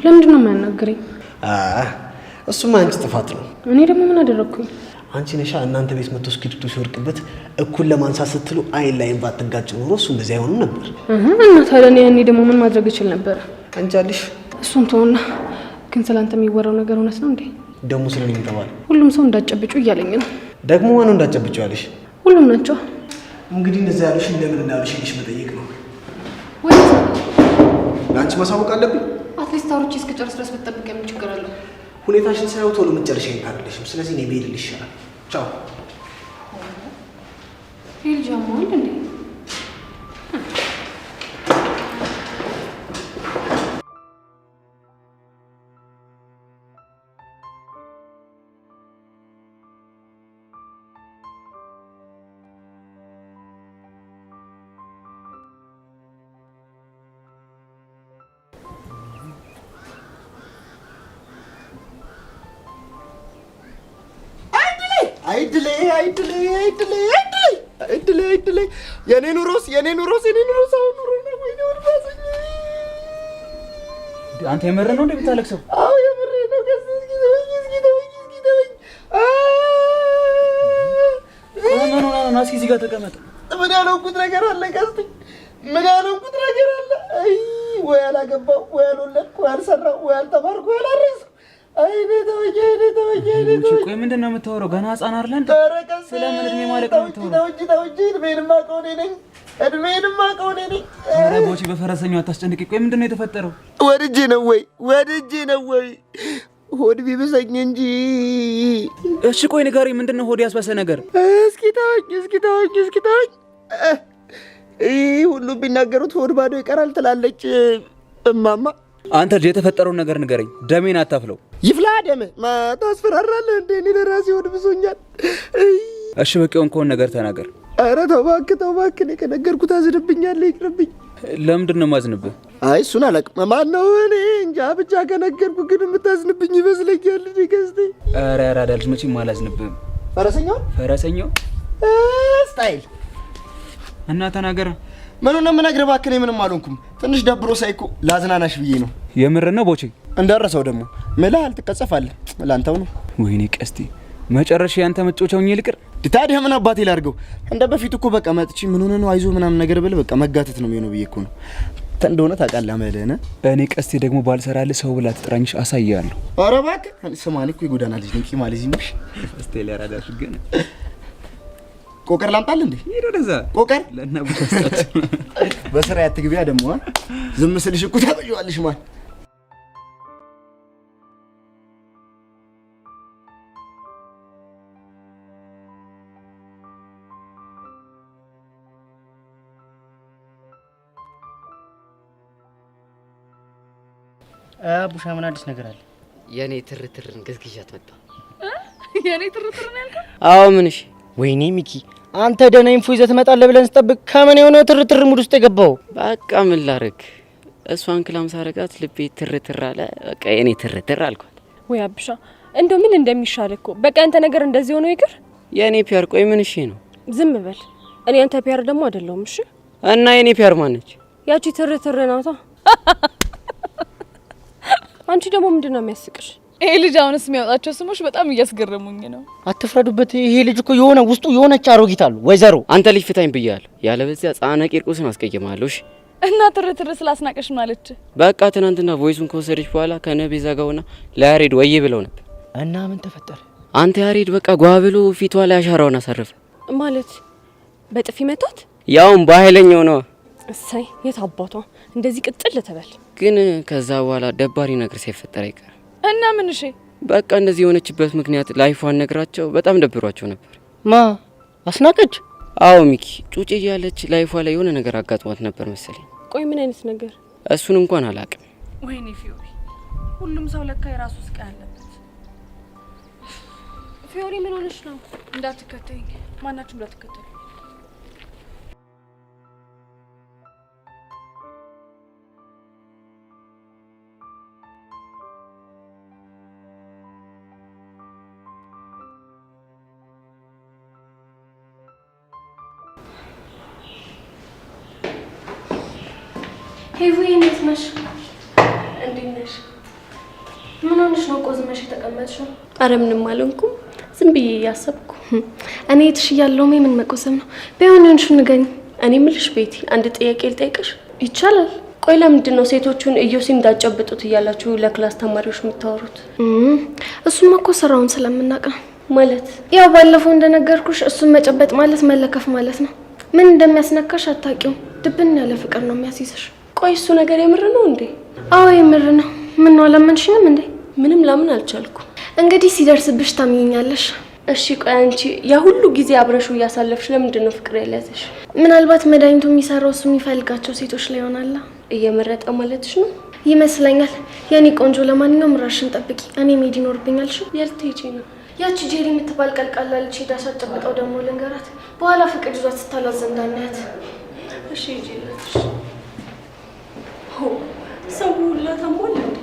ለምንድን ነው የማያናግረኝ? እሱማ አንቺ ጥፋት ነው። እኔ ደግሞ ምን አደረኩኝ? አንቺ ነሻ እናንተ ቤት መጥቶ እስክሪብቶ ሲወርቅበት እኩል ለማንሳት ስትሉ አይን ላይን ባትጋጭ ኖሮ እሱ እንደዚህ አይሆንም ነበር። እና ታዲያ እኔ ደግሞ ምን ማድረግ እችል ነበር? አንቺ አለሽ። እሱን ተውና ግን ስላንተ የሚወራው ነገር እውነት ነው እንዴ? ደግሞ ስለኔ ምን ተባለ? ሁሉም ሰው እንዳጨብጩ እያለኝ ነው። ደግሞ ማን እንዳጨብጨው ያለሽ? ሁሉም ናቸው። እንግዲህ እንደዛ ያሉሽ ለምን እንዳሉሽ ልሽ መጠየቅ ነው። ወይ ለአንቺ ማሳወቅ አለብኝ? አትሊስት አውርቼ እስክጨርስ ድረስ ብትጠብቅ ምን ችግር አለው? ሁኔታሽን ሳይው ቶሎ መጨረሻ ይካርልሽም። ስለዚህ እኔ ብሄድልሽ ይሻላል። ቻው። ፊልጅ አሞል እንዴ? አይድሌ የኔ ኑሮስ አሁን ኑሮ ነው ወይ ነው ባሰኝ። አንተ የምር ነው እንዴ ብታለቅሰው? አዎ የምር ነው። እስኪ እዚህ ጋር ተቀመጥ። ምን ያለውኩት ነገር አለ? ቀስቲ ምን ያለውኩት ነገር አለ? አይ ወይ አላገባው ወይ አልወለድኩ ወይ አልሰራው ወይ አልተማርኩ ወይ አላረስኩ። አይኔ ተወኝ። ቆይ ምንድን ነው የምታወራው? ገና ህፃን አይደለን? ስለምን እድሜ ማለት ነው የምታወራው? ተወኝ። እድሜንማ ቀው እኔ ነኝ። ኧረ ቦቼ በፈረሰኛው አታስጨንቂ። ቆይ ምንድን ነው የተፈጠረው? ወድጄ ነው ወይ ሆድ ቢብሰኝ እንጂ። እሺ ቆይ ንገሪኝ፣ ምንድን ነው ሆድ ያስበሰ ነገር? እስኪ ተወኝ። ሁሉ ቢናገሩት ሆድ ባዶ ይቀራል ትላለች እማማ። አንተ ልጅ የተፈጠረውን ነገር ንገረኝ፣ ደሜን አታፍለው። ይፍላ ደም ታስፈራራለህ እንዴ? እኔ ለራሴ ወድ ብሶኛል። እሺ በቃውን ከሆነ ነገር ተናገር። ኧረ ተው እባክህ፣ እኔ ከነገርኩት አዝንብኛለህ፣ ይቅርብኝ። ለምንድን ነው የማዝንብህ? አይ እሱን አላውቅም። ማነው እኔ እንጃ፣ ብቻ ከነገርኩ ግን የምታዝንብኝ ይመስለኛል። እኔ ገዝቴ ኧረ ያራዳልሽ መቼም አላዝንብህም። ፈረሰኛው ስታይል እና ተናገር። ምኑን ነው የምነግርህ? እባክህ እኔ ምንም አልሆንኩም። ትንሽ ደብሮ ሳይኮ ላዝናናሽ ብዬ ነው። የምር ነው ቦቼ? እንዳረሰው ደግሞ ምልሃል፣ ትቀጸፋለህ። ላንተው ነው። ወይኔ ቀስቴ፣ መጨረሻ ያንተ መጮቻውኝ ልቅር። ታዲያ ምን አባቴ ላድርገው? እንደ በፊት እኮ በቃ መጥቼ ምን ሆነ ነው አይዞ ምናምን ነገር ብለህ በቃ መጋተት ነው የሚሆነው ብዬ እኮ ነው። እንደሆነ ታውቃለህ አመለነ። እኔ ቀስቴ ደግሞ ባልሰራልህ ሰው ብላ ትጥራኝሽ አሳያለሁ። ኧረ እባክህ ስማኝ እኮ የጎዳና ልጅ ነኝ። ቂም አልይዝም። ቀስቴ ሊያራዳሽ ግን ቆቀር ላምጣልህ እንዴ? ሄዶ ደዛ ቆቀር ለነቡ ተስጣጥ በስራ ያትግቢያ ደግሞ ዝም ስልሽ እኮ ታበየዋለሽ ማን ቡሻ ምን አዲስ ነገር አለ? የኔ ትርትርን ገዝግዣት መጣ። የኔ ትርትር ነው ያልከው? አዎ ምን? እሺ ወይኔ ሚኪ አንተ ደህና ኢንፎ ይዘህ ትመጣለህ ብለን ስጠብቅ ከምን የሆነ ትርትር ሙድ ውስጥ የገባው? በቃ ምን ላድርግ፣ እሷን ክላም ሳረጋት ልቤ ትርትር አለ። በቃ የኔ ትርትር አልኳት። ወይ አብሻ እንደው ምን እንደሚሻል እኮ በቃ አንተ ነገር እንደዚህ ሆኖ ይቅር። የኔ ፒያር ቆይ ምን እሺ ነው? ዝም በል። እኔ አንተ ፒያር ደግሞ አይደለሁም። እሺ እና የኔ ፒያር ማነች? ያቺ ትርትር ናታ። አንቺ ደግሞ ምንድነው የሚያስቅሽ? ይሄ ልጅ አሁንስ የሚያወጣቸው ስሞች በጣም እያስገረሙኝ ነው። አትፍረዱበት። ይሄ ልጅ እኮ የሆነ ውስጡ የሆነች አሮጊት አሉ። ወይዘሮ አንተ ልጅ ፍታኝ ብያለሁ። ያለበዚያ ጻና ቂርቆስን አስቀይማለሁ። እሺ እና ትርትር ስላስናቀሽ ማለች? በቃ ትናንትና ቮይሱን ከወሰደች በኋላ ከነቤዛ ጋውና ለያሬድ ወዬ ብለው ነበር። እና ምን ተፈጠረ? አንተ ያሬድ በቃ ጓብሎ ፊቷ ላይ አሻራውን አሳረፈ። ማለት በጥፊ መታት? ያውም በኃይለኛው ነው። እሰይ የት አባቷ እንደዚህ ቅጥል ተበል። ግን ከዛ በኋላ ደባሪ ነገር ሳይፈጠር አይቀርም። እና ምን እሺ በቃ እንደዚህ የሆነችበት ምክንያት ላይፏን ነግራቸው በጣም ደብሯቸው ነበር። ማ አስናቀች? አዎ ሚኪ ጩጬ እያለች ላይፏ ላይ የሆነ ነገር አጋጥሟት ነበር መሰለኝ። ቆይ ምን አይነት ነገር? እሱን እንኳን አላውቅም። ወይኔ ፊዮሪ፣ ሁሉም ሰው ለካ የራሱ ስቃይ አለበት። ፊዮሪ ምን ሆነሽ ነው? እንዳትከተኝ፣ ማናችሁም እንዳትከተሉ። ሄዊ እንዴት ነሽ? እንዴት ነሽ? ምን ሆነሽ ነው ቆዝመሽ የተቀመጥሽው? አረ ምንም አልሆንኩም፣ ዝም ብዬ እያሰብኩ። እኔ የትሽ እያለሁ ምን መቆዘም ነው? ቢሆን እንሹ ንገኝ። እኔ ምልሽ ቤቲ አንድ ጥያቄ ልጠይቅሽ ይቻላል? ቆይ ለምንድን ነው ሴቶቹን ኢዮሲ እንዳጨብጡት እያላችሁ ለክላስ ተማሪዎች የምታወሩት? እሱማ እኮ ስራውን ስለምናውቅ ነው። ማለት ያው ባለፈው እንደነገርኩሽ እሱን መጨበጥ ማለት መለከፍ ማለት ነው። ምን እንደሚያስነካሽ አታውቂውም። ድብን ያለ ፍቅር ነው የሚያስይዝሽ። ቆይ እሱ ነገር የምር ነው እንዴ? አዎ የምር ነው። ምን ነው አላመንሽኝም እንዴ? ምንም ላምን አልቻልኩ። እንግዲህ ሲደርስብሽ ታምኚኛለሽ። እሺ ቆይ አንቺ ያ ሁሉ ጊዜ አብረሽው እያሳለፍሽ ለምንድን ነው ፍቅር ያለያዘሽ? ምናልባት መድኃኒቱ የሚሰራው እሱ የሚፈልጋቸው ሴቶች ላይ ይሆናል። እየመረጠ ማለትሽ ነው ይመስለኛል። የኔ ቆንጆ ለማንኛውም ራሽን ጠብቂ። እኔ መሄድ ይኖርብኛል። እሺ የት ሄጂ ነው? ያቺ ጄሪ የምትባል ቀልቃላ ልጅ ሄዳ ሳጨብጠው ደግሞ ልንገራት። በኋላ ፍቅር ይዟት ስታላዘን እንዳናያት። እሺ ሂጂ ልልሽ። ሰው ሁላ ታሟል እንዴ?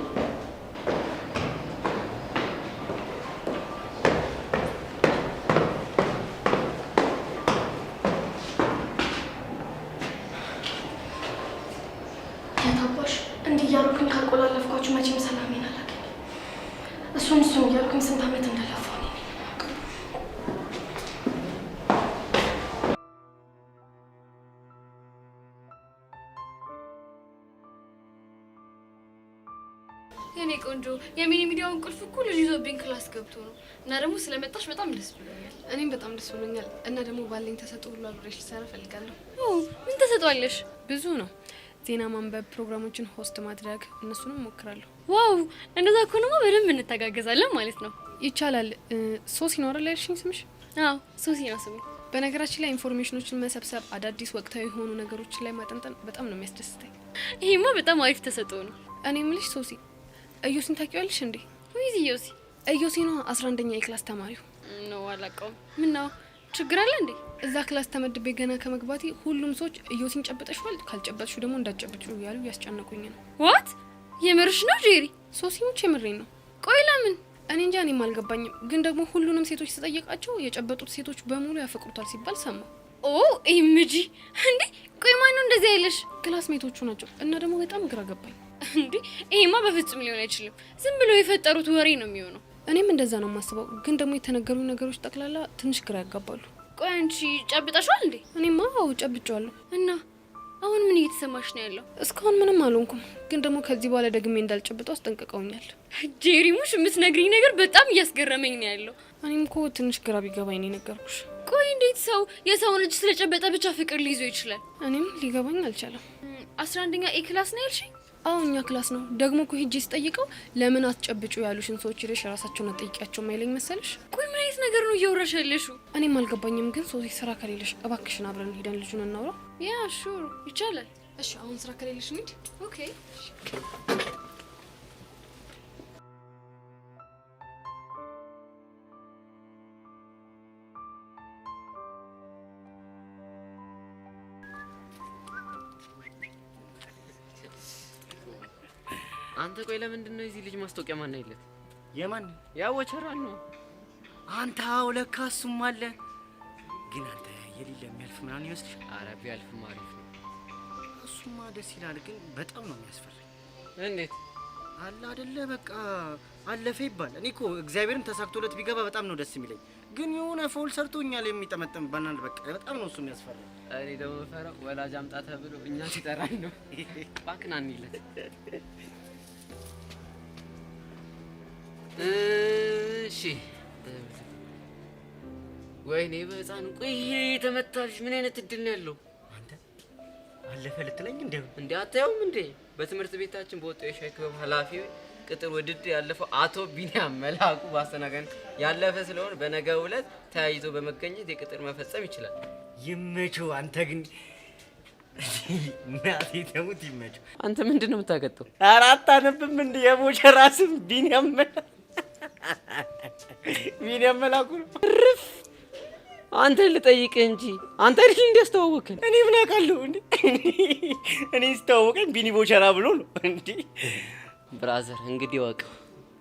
የታባሽ እንዲህ እያልኩኝ ካልቆላለፍኳችሁ መቼም ሰላሜን አላገኝም። እሱን እያልኩኝ ስንት ዓመት እንደለፋው ነው። የኔ ቆንጆ የሚኒ ሚዲያውን ቁልፍ እኮ ልጅ ይዞብኝ ክላስ ገብቶ ነው። እና ደግሞ ስለመጣሽ በጣም ደስ ብሎኛል። እኔም በጣም ደስ ብሎኛል። እና ደግሞ ባለኝ ተሰጥኦ ሁሉ አብሬሽ ልሰራ እፈልጋለሁ። ምን ተሰጥቷለሽ? ብዙ ነው። ዜና ማንበብ፣ ፕሮግራሞችን ሆስት ማድረግ፣ እነሱንም ሞክራለሁ። ዋው! እንደዛ ከሆነማ በደንብ እንተጋገዛለን ማለት ነው። ይቻላል። ሶሲ ነው አይደል ያልሽኝ ስምሽ? አዎ ሶሲ ነው ስሜ። በነገራችን ላይ ኢንፎርሜሽኖችን መሰብሰብ፣ አዳዲስ ወቅታዊ የሆኑ ነገሮችን ላይ ማጠንጠን በጣም ነው የሚያስደስተኝ። ይሄማ በጣም አሪፍ ተሰጥኦ ነው። እኔ የምልሽ ሶሲ፣ እዮስን ታውቂዋለሽ እንዴ? ወይስ ኢዮሲ? ኢዮሲ ነው 11ኛ የክላስ ተማሪው ነው። አላውቀውም። ምን ነው ችግር አለ እንዴ? እዛ ክላስ ተመድቤ ገና ከመግባቴ ሁሉም ሰዎች ኢዮሲን ጨብጠሽዋል፣ ካልጨበጥሽው ደግሞ እንዳትጨብጪው እያሉ ያስጨነቁኝ ነው። ዋት? የምርሽ ነው ጄሪ? ሶሲሞች የምሬን ነው። ቆይ ለምን? እኔ እንጃ፣ እኔም አልገባኝም። ግን ደግሞ ሁሉንም ሴቶች ተጠየቃቸው የጨበጡት ሴቶች በሙሉ ያፈቅሩታል ሲባል ሰማሁ። ኦ ኤምጂ! እንዴ ቆይ ማን ነው እንደዚህ አይለሽ? ክላስሜቶቹ ናቸው። እና ደግሞ በጣም ግራ ገባኝ። እንዴ ይሄማ በፍጹም ሊሆን አይችልም። ዝም ብሎ የፈጠሩት ወሬ ነው የሚሆነው። እኔም እንደዛ ነው የማስበው። ግን ደግሞ የተነገሩ ነገሮች ጠቅላላ ትንሽ ግራ ያጋባሉ። ቆይ አንቺ ጨብጠሻል እንዴ? እኔማ አዎ ጨብጫለሁ። እና አሁን ምን እየተሰማሽ ነው ያለው? እስካሁን ምንም አልሆንኩም። ግን ደግሞ ከዚህ በኋላ ደግሜ እንዳልጨብጠው አስጠንቅቀውኛል። ጄሪሙሽ የምትነግሪኝ ነገር በጣም እያስገረመኝ ነው ያለው። እኔም እኮ ትንሽ ግራ ቢገባኝ ነው የነገርኩሽ። ቆይ እንዴት ሰው የሰውን እጅ ስለጨበጠ ብቻ ፍቅር ሊይዞ ይችላል? እኔም ሊገባኝ አልቻለም። 11ኛ ኤ ክላስ ነው ያልሽኝ? አዎ እኛ ክላስ ነው። ደግሞ እኮ ሂጄ ስጠይቀው ለምን አትጨብጩ ያሉሽን ሰዎች ሄደሽ ራሳቸውን አጠይቂያቸው ማይለኝ መሰለሽ? ቆይ ምን አይነት ነገር ነው እያወራሽ ያለሽው? እኔም አልገባኝም። ግን ሶሲ ስራ ከሌለሽ እባክሽን አብረን ሄደን ልጁን እናውራ። ያ ሹር ይቻላል። እሺ አሁን ስራ ከሌለሽ እንሂድ። ኦኬ አንተ ቆይ ለምንድን ነው እዚህ ልጅ ማስታወቂያ ማን አይለት? የማን? ያው ወቸራን ነው። አንተ አው ለካ እሱም አለ። ግን አንተ የሌለ የሚያልፍ ምናምን ይመስልሽ? ኧረ ቢያልፍ አሪፍ ነው። እሱማ ደስ ይላል፣ ግን በጣም ነው የሚያስፈራኝ። እንዴት? አለ አይደለ በቃ አለፈ ይባል። እኔ እኮ እግዚአብሔርን ተሳክቶለት ቢገባ በጣም ነው ደስ የሚለኝ። ግን የሆነ ፎል ሰርቶኛል የሚጠመጠም ባናል። በቃ በጣም ነው እሱ የሚያስፈራኝ። እኔ ደግሞ ፈራው ወላጅ አምጣ ተብሎ እኛ ሲጠራኝ ነው። ባክናን ይለት እሺ ወይኔ በህፃኑ ቆይ ይሄ ተመታልሽ። ምን አይነት እድል ነው ያለው? አንተ አለፈ ልትለኝ እንዴ? አታየውም እንዴ? በትምህርት ቤታችን በወጣው የሻይ ክበብ ኃላፊ ቅጥር ውድድር ያለፈው አቶ ቢኒያም መላኩ ባስተናገን ያለፈ ስለሆነ በነገው ዕለት ተያይዞ በመገኘት የቅጥር መፈጸም ይችላል። ይመቸው። አንተ ግን እናቴ ተሙት ይመቸው። አንተ ምንድነው የምታቀጠው? አራት አነብም እንደ የቦቸራ ስም ቢኒያም መላኩ ነው። ርፍ አንተ ልጠይቅህ እንጂ አንተ አይደል እንዲያስተዋወቀን? እኔ ምን አውቃለሁ እንዴ? እኔ አስተዋወቀኝ ቢኒ ቦቸራ ብሎ ነው እንዴ? ብራዘር እንግዲህ ወቀው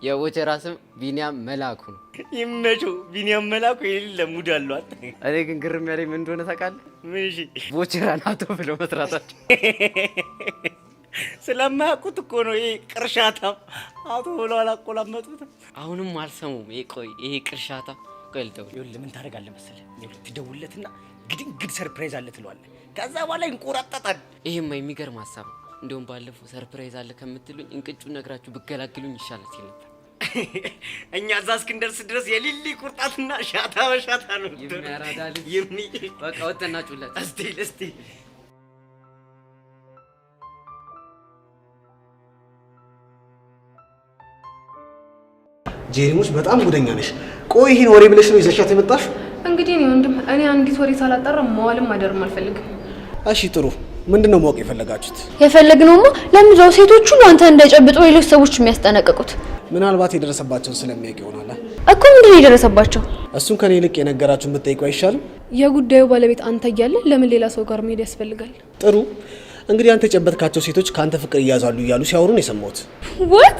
የቦቸራ ስም ቢኒያም መላኩ ነው። ይመቸው። ቢኒያም መላኩ የሌለ ሙድ አለው። እኔ ግን ግርም ያለኝ ምን እንደሆነ ታውቃለህ? ምን? እሺ ቦቸራን አቶ ብለው መስራታቸው ስለማያውቁት እኮ ነው። ይሄ ቅርሻታም አቶ ብለው አላቆላመጡትም። አሁንም አልሰሙም። ይሄ ቅርሻታ ቆይ ልደውል። ይኸውልህ ምን ታደርጋለህ መሰለህ? ይኸውልህ ትደውልለትና ግድንግድ ሰርፕራይዝ አለ ትለዋለህ። ከዛ በኋላ ይንቆራጠጣል። ይሄማ የሚገርም ሀሳብ ነው። እንደውም ባለፈው ሰርፕራይዝ አለ ከምትሉኝ እንቅጩን ነግራችሁ ብገላግሉኝ ይሻላል ሲል ነበር። እኛ እዛ እስክንደርስ ድረስ የሊሊ ቁርጣትና ሻታ በሻታ ነው የሚያራዳል። በቃ ወጥተና ጩለት እስቲ ጄሪሙሽ በጣም ጉደኛ ነሽ። ቆይ ይሄን ወሬ ብለሽ ነው ይዘሻት የመጣሽ? እንግዲህ እኔ ወንድም እኔ አንዲት ወሬ ሳላጣራ መዋልም ማደርም አልፈልግም። እሺ ጥሩ። ምንድነው ማወቅ የፈለጋችሁት? የፈለግነውማ ለምንድነው ሴቶቹ አንተ እንዳይጨብጡ ሌሎች ሰዎች የሚያስጠነቅቁት? ምናልባት የደረሰባቸውን ስለሚያውቅ ይሆናል እኮ። ምንድነው የደረሰባቸው? እሱን ከኔ ይልቅ የነገራችሁን ብትጠይቁ አይሻልም? የጉዳዩ ባለቤት አንተ እያለ ለምን ሌላ ሰው ጋር መሄድ ያስፈልጋል? ጥሩ እንግዲህ አንተ የጨበጥካቸው ሴቶች ከአንተ ፍቅር እያዛሉ እያሉ ሲያወሩን የሰማሁት። What?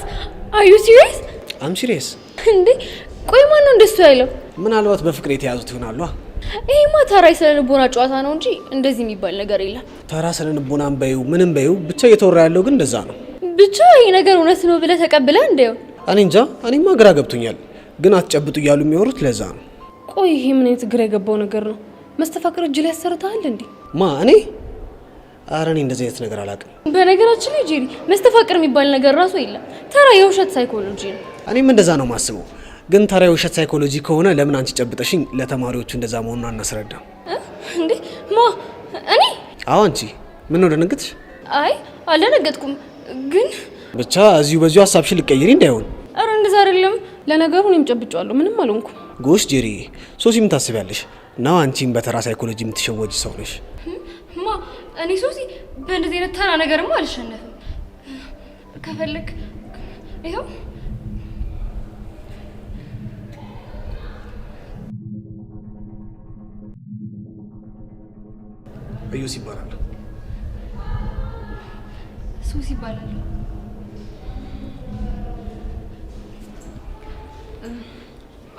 Are you serious? I'm serious። እንዴ ቆይ ማን ነው እንደሱ ያለው? ምናልባት በፍቅር የተያዙት ይሆናሉ። ይሄማ ተራ የስነ-ልቦና ጨዋታ ነው እንጂ እንደዚህ የሚባል ነገር የለም። ተራ ስነ-ልቦናም በይው ምንም በይው ብቻ እየተወራ ያለው ግን እንደዛ ነው። ብቻ ይሄ ነገር እውነት ነው ብለህ ተቀብለህ እንደው? እኔ እንጃ። እኔማ ግራ ገብቶኛል። ግን አትጨብጡ እያሉ የሚወሩት ለዛ ነው። ቆይ ይሄ ምን አይነት ግራ የገባው ነገር ነው? መስተፋቅር እጅ ላይ ያሰርታል እንዴ? ማ እኔ? ኧረ እኔ እንደዚህ አይነት ነገር አላውቅም። በነገራችን ላይ ጄሪ መስተፋቅር የሚባል ነገር ራሱ የለም። ተራ የውሸት ሳይኮሎጂ ነው። እኔም እንደዛ ነው ማስበው። ግን ተራ የውሸት ሳይኮሎጂ ከሆነ ለምን አንቺ ጨብጠሽኝ ለተማሪዎቹ እንደዛ መሆኑን አናስረዳም እንዴ? ማ እኔ? አዎ አንቺ። ምን ነው ደነገጥሽ? አይ አልደነገጥኩም፣ ግን ብቻ እዚሁ በዚሁ ሀሳብሽን ልቀይሪ እንዳይሆን። ኧረ እንደዛ አይደለም። ለነገሩ እኔም ጨብጫለሁ፣ ምንም አልሆንኩም። ጎሽ ጄሪ፣ ሶሲ ምን ታስቢያለሽ? ነው አንቺም በተራ ሳይኮሎጂ የምትሸወጂ ሰው ነሽ። ማ እኔ ሶሲ በእንደዚህ አይነት ተራ ነገርማ አልሸነፍም። ከፈለክ ይኸው እዩስ ይባላል። ሱስ ይባላል።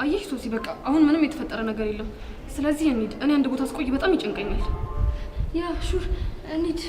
አየሽ ሱሲ፣ በቃ አሁን ምንም የተፈጠረ ነገር የለም። ስለዚህ እንሂድ። እኔ አንድ ቦታ አስቆይ፣ በጣም ይጨንቀኛል። ያ ሹር እንሂድ።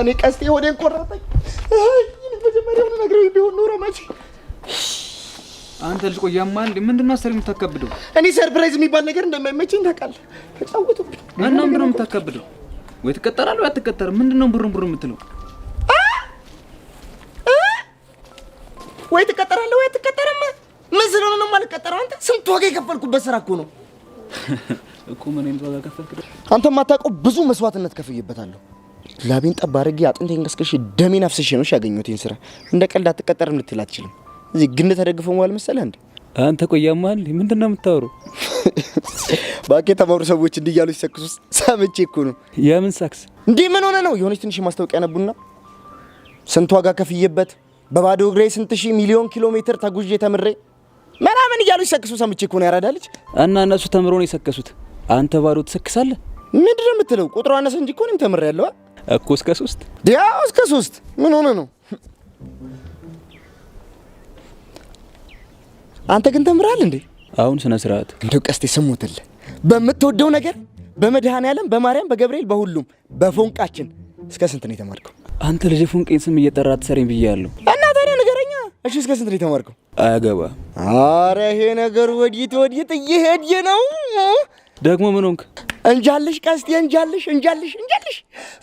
እኔ ቀስቴ ሆዴን ቆረጠኝ። አይ መጀመሪያውኑ ነግረው ቢሆን ኖሮ መቼ። አንተ ልጅ ቆይ ያማል። ምንድነው አሰሪ የምታከብደው? እኔ ሰርፕራይዝ የሚባል ነገር እንደማይመቸኝ ታውቃለህ። ተጫወቱብኝ። እና ምንድነው የምታከብደው? ወይ ትቀጠራለህ ወይ አትቀጠርም። ምንድነው ብሩን የምትለው? ወይ ትቀጠራለህ ወይ አትቀጠርም። ምን ስለሆነ ነው የማልቀጠረው? አንተ ስንት ዋጋ የከፈልኩበት ስራ እኮ ነው እኮ። ምን አይነት ዋጋ ከፈልክ? አንተ የማታውቀው ብዙ መስዋዕትነት ከፍዬበታለሁ። ላቤን ጠብ አድርጌ አጥንቴን ከስከሽ ደሜን አፍስሼ ነው ያገኘሁት ይሄን ስራ። እንደ ቀልድ አትቀጠርም ልትል አትችልም። እዚህ ግን ተደግፈው መዋል መሰለህ እንዴ? አንተ ቆያማል። ምንድነው የምታወራው? ባቄ ተማሩ ሰዎች እንዲያሉ ሲሰክሱስ ሰምቼ እኮ ነው። የምን ሳክስ እንዴ? ምን ሆነ ነው? የሆነች ትንሽ ማስታወቂያ ነቡና ስንት ዋጋ ከፍዬበት በባዶ እግሬ ስንት ሺህ ሚሊዮን ኪሎ ሜትር ተጉዤ ተምሬ ምናምን እያሉ ሲሰክሱ ሰምቼ እኮ ነው። ያራዳ ልጅ እና እነሱ ተምረው ነው የሰከሱት። አንተ ባዶ ትሰክሳለህ? ምንድነው የምትለው? ቁጥሩ አነሰ እንጂ እኮ እኔም ተምሬያለሁ እኮ እስከ 3 ያው እስከ 3 ምን ሆነ ነው? አንተ ግን ተምራል እንዴ? አሁን ስነ ስርዓት እንደው ቀስቴ ስሞትልህ በምትወደው ነገር በመድኃኔዓለም በማርያም በገብርኤል በሁሉም በፎንቃችን እስከ ስንት ነው የተማርከው? አንተ ልጅ ፎንቄን ስም እየጠራ አትሰረኝ ብያለሁ። እና ታዲያ ንገረኛ። እሺ እስከ ስንት ነው የተማርከው? አያገባ። ኧረ ይሄ ነገር ወዲት እየሄድየ ነው። ደግሞ ምን ሆንክ? እንጃልሽ ቀስቴ እንጃልሽ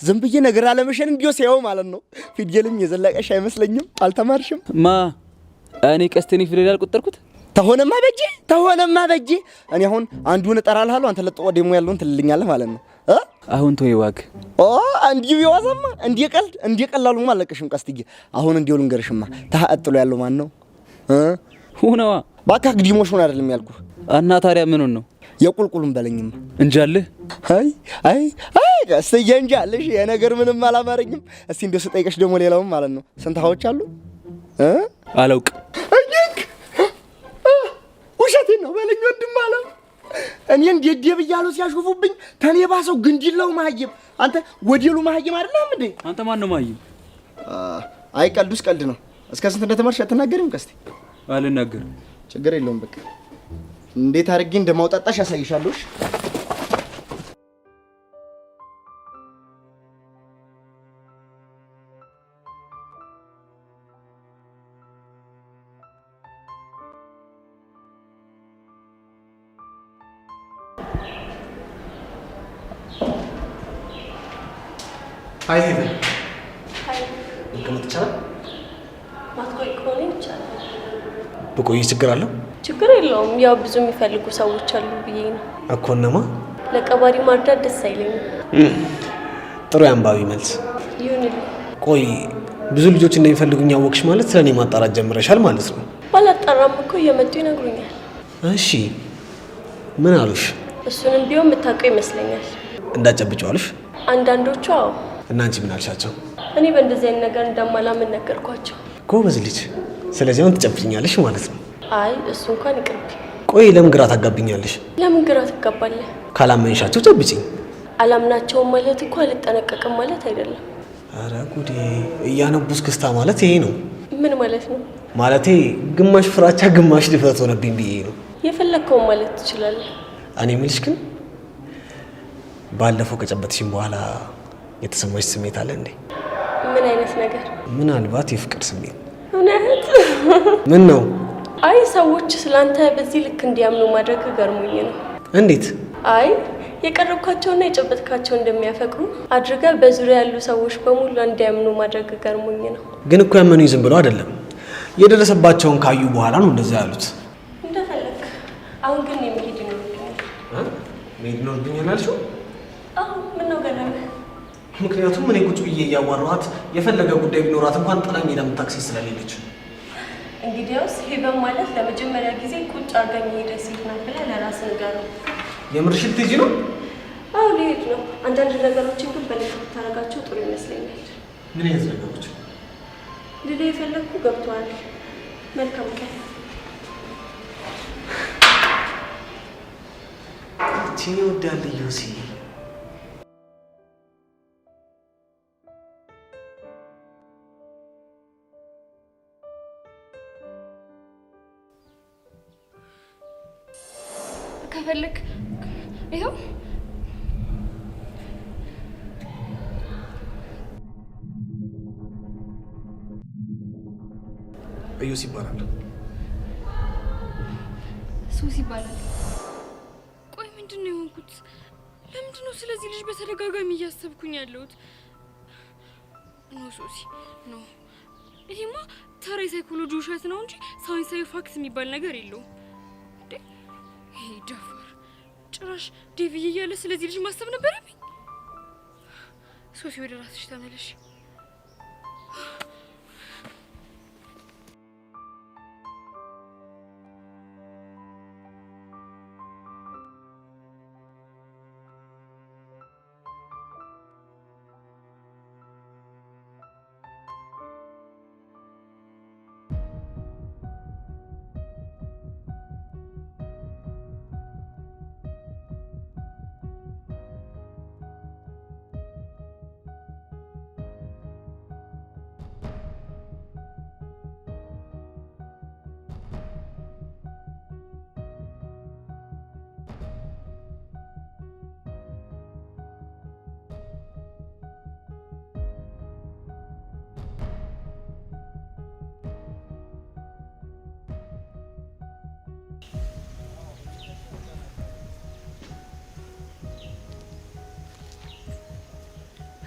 ዝም ብዬ ነገር አለመሸን እንዲሁ ሲያው ማለት ነው። ፊደልም የዘለቀሽ አይመስለኝም። አልተማርሽም? ማ እኔ ቀስቴን ፊደል ያልቆጠርኩት? ተሆነማ በጄ እኔ አሁን አንዱን እጠራልሃለሁ፣ አንተ ለጥቆ ደግሞ ያለውን ትልልኛለህ ማለት ነው። አሁን ተወው እባክህ። እንዲሁ ይዋዛማ እንዲህ ቀላሉማ አለቀሽም ቀስትዬ። አሁን እንዲሁ ልንገርሽማ ተሐጥሎ ያለው ማን ነው? ሁነዋ ባካ ግዲሞሽን አይደለም ያልኩህ። እና ታዲያ ምን ነው? የቁልቁሉን በለኝማ። እንጃልህ። አይ ቀስትዬ እንጃልሽ። የነገር ምንም አላማረኝም። እስቲ እንደው ስጠይቀሽ ደግሞ ሌላውም ማለት ነው ስንት ሀዎች አሉ? አላውቅም። ውሸቴን ነው በለኝ ወንድም አለ። እኔ እንዴት ብያለሁ ሲያሾፉብኝ ተኔ ባሰው ግንዲላው ማህይም። አንተ ወዲሉ ማህይም አይደለም እንዴ? አንተ ማን ነው ማህይም? አይ ቀልዱስ ቀልድ ነው። እስከ ስንት እንደተማርሽ አትናገሪም ቀስቴ? አልናገርም። ችግር የለውም በቃ እንዴት አድርጌ እንደማውጣጣሽ ያሳይሻለሁ። አይ ሄቨን መቀመጥ ይቻላል? ማትቆይ ከሆነ ይቻላል። ብቆይ ችግር አለው? ችግር የለውም። ያው ብዙ የሚፈልጉ ሰዎች አሉ ብዬ ነው እኮ። እነማ? ለቀባሪ ማርዳት ደስ አይለኝም። ጥሩ የአንባቢ መልስ ይሁንልኝ። ቆይ ብዙ ልጆች እንደሚፈልጉኝ ያወቅሽ ማለት ስለኔ ማጣራት ጀምረሻል ማለት ነው? ባላጣራም እኮ እየመጡ ይነግሩኛል። እሺ ምን አሉሽ? እሱንም ቢሆን የምታውቀው ይመስለኛል። እንዳጨብጨው አሉሽ? አንዳንዶቹ አዎ። እና አንቺ ምን አልሻቸው? እኔ በእንደዚህ አይነት ነገር እንደማላምን ነገርኳቸው። ጎበዝ ልጅ። ስለዚህ አሁን ትጨብጭኛለሽ ማለት ነው? አይ እሱ እንኳን ይቅርብ። ቆይ ለምን ግራ ታጋብኛለሽ? ለምን ግራ ትጋባለህ? ካላመንሻቸው ጨብጭኝ። አላምናቸውም ማለት እኮ አልጠነቀቅም ማለት አይደለም። አረ ጉዴ! እያነቡስ ክስታ ማለት ይሄ ነው? ምን ማለት ነው? ማለቴ ግማሽ ፍራቻ ግማሽ ድፍረት ሆነብኝ ብዬ ነው። የፈለግከውን ማለት ትችላለህ። እኔ የምልሽ ግን ባለፈው ከጨበጥሽኝ በኋላ የተሰማሽ ስሜት አለ እንዴ? ምን አይነት ነገር? ምናልባት የፍቅር ስሜት። እውነት? ምን ነው? አይ ሰዎች ስላንተ በዚህ ልክ እንዲያምኑ ማድረግ ገርሞኝ ነው። እንዴት? አይ የቀረብካቸውና የጨበጥካቸው እንደሚያፈቅሩ አድርገህ በዙሪያ ያሉ ሰዎች በሙሉ እንዲያምኑ ማድረግ ገርሞኝ ነው። ግን እኮ ያመኑኝ ዝም ብለው አይደለም፣ የደረሰባቸውን ካዩ በኋላ ነው እንደዛ ያሉት። እንደፈለክ። አሁን ግን የመሄድ ይኖርብኛል። መሄድ ይኖርብኛል አልሽው? አዎ። ምን ነው ገረመህ? ምክንያቱም እኔ ቁጭ ብዬ እያዋራኋት የፈለገ ጉዳይ ቢኖራት እንኳን ጥላኝ ሄዳ የምታክሲ ስለሌለች። እንግዲያውስ ሄበን ማለት ለመጀመሪያ ጊዜ ቁጭ አድርገኝ ሄደ ሴት ናት ብለህ ለራስህ ንገረው። የምርሽን ልትሄጂ ነው? አዎ ልሄድ ነው። አንዳንድ ነገሮችን ግን በልክ ብታደርጋቸው ጥሩ ይመስለኛል። ምን አይነት ነገሮች? ልልህ የፈለግኩ ገብቶሃል። መልካም ቀን። እቺን ይወዳል ዮሲ። ከፈለክ ይኸው እዩስ ይባላል። ሱስ ይባላል። ቆይ ምንድነው የሆንኩት? ለምንድነው ስለዚህ ልጅ በተደጋጋሚ እያሰብኩኝ ያለሁት? ኖ ሶሲ ኖ፣ ይሄማ ተራ ሳይኮሎጂ ውሸት ነው እንጂ ሳይንሳዊ ፋክት የሚባል ነገር የለውም። ይሄ ደፋር ጭራሽ ዴቪዬ እያለ ስለዚህ ልጅ ማሰብ ነበረብኝ። ሶሲ ወደ ራስሽ ተመለሽ።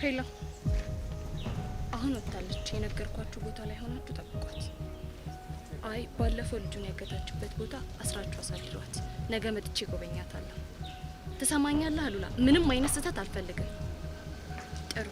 ሄሎ፣ አሁን ወጣለች። የነገርኳችሁ ቦታ ላይ ሆናችሁ ጠብቋት። አይ ባለፈው ልጁን ያገታችበት ቦታ አስራችሁ አሳድሯት። ነገ መጥቼ ጎበኛታለሁ። ትሰማኛለህ አሉላ? ምንም አይነት ስህተት አልፈልግም። ጥሩ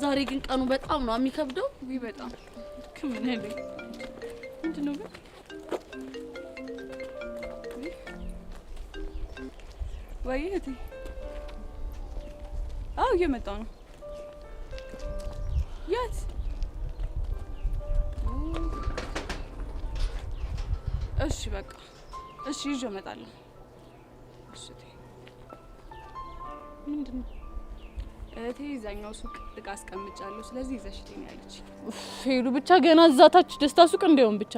ዛሬ ግን ቀኑ በጣም ነው የሚከብደው። ወይ በጣም ከምን ያለ ምንድነው ግን? ወይ እህቴ፣ አዎ እየመጣሁ ነው። የት? እሺ በቃ እሺ፣ ይዤ እመጣለሁ። እሺ ምንድነው? እህቴ እዛኛው ሱቅ እቃ አስቀምጫለሁ፣ ስለዚህ ይዘሽልኝ ያለች። ሄዱ ብቻ ገና እዛታች ደስታ ሱቅ እንደውም ብቻ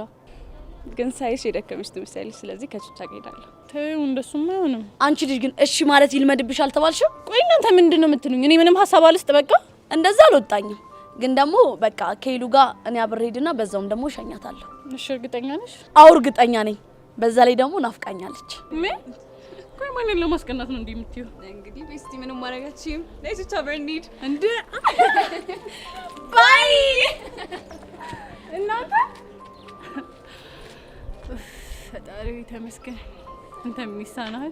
ግን ሳይሽ የደከመሽ ትመስያለሽ፣ ስለዚህ ከችቻ እሄዳለሁ። ተይው፣ እንደሱማ አይሆንም። አንቺ ልጅ ግን እሺ ማለት ይልመድብሽ አልተባልሽም? ቆይ እናንተ ምንድነው የምትሉኝ? እኔ ምንም ሀሳብ አልስጥ። በቃ እንደዛ አልወጣኝም። ግን ደግሞ በቃ ከሄሉ ጋር እኔ አብሬ ሄድና በዛውም ደግሞ እሸኛታለሁ። እሺ እርግጠኛ ነሽ? አዎ እርግጠኛ ነኝ። በዛ ላይ ደግሞ ናፍቃኛለች። ምን? ቆይ ማንን ለማስቀናት ነው እንዲህ የምትይው? እንግዲህ ቤስቲ ምንም ማረጋችም ነይ ብቻ በርኒድ እንዴ ባይ እናንተ ፈጣሪ ተመስገን። አንተ ምን ይሳናል?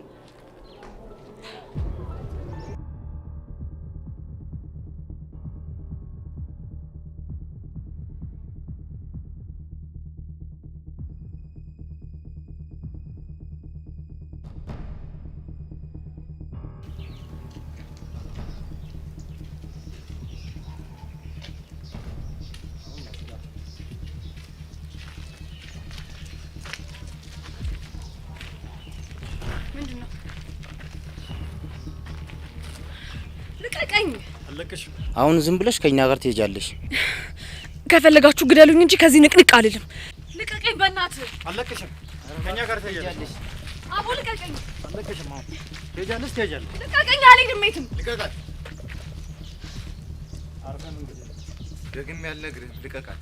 ልቀቀኝ! አለቀሽም። አሁን ዝም ብለሽ ከኛ ጋር ትሄጃለሽ። ከፈለጋችሁ ግደሉኝ እንጂ ከዚህ ንቅንቅ አልልም። ልቀቀኝ በእናትህ። አለቀሽም። ከኛ ጋር ትሄጃለሽ። አቦ ልቀቀኝ። አለቀሽም። አሁን ትሄጃለሽ፣ ትሄጃለሽ። ልቀቀኝ፣ አልሄድም የትም። ልቀቃት። ደግሜ ያልነግርህም ልቀቃት።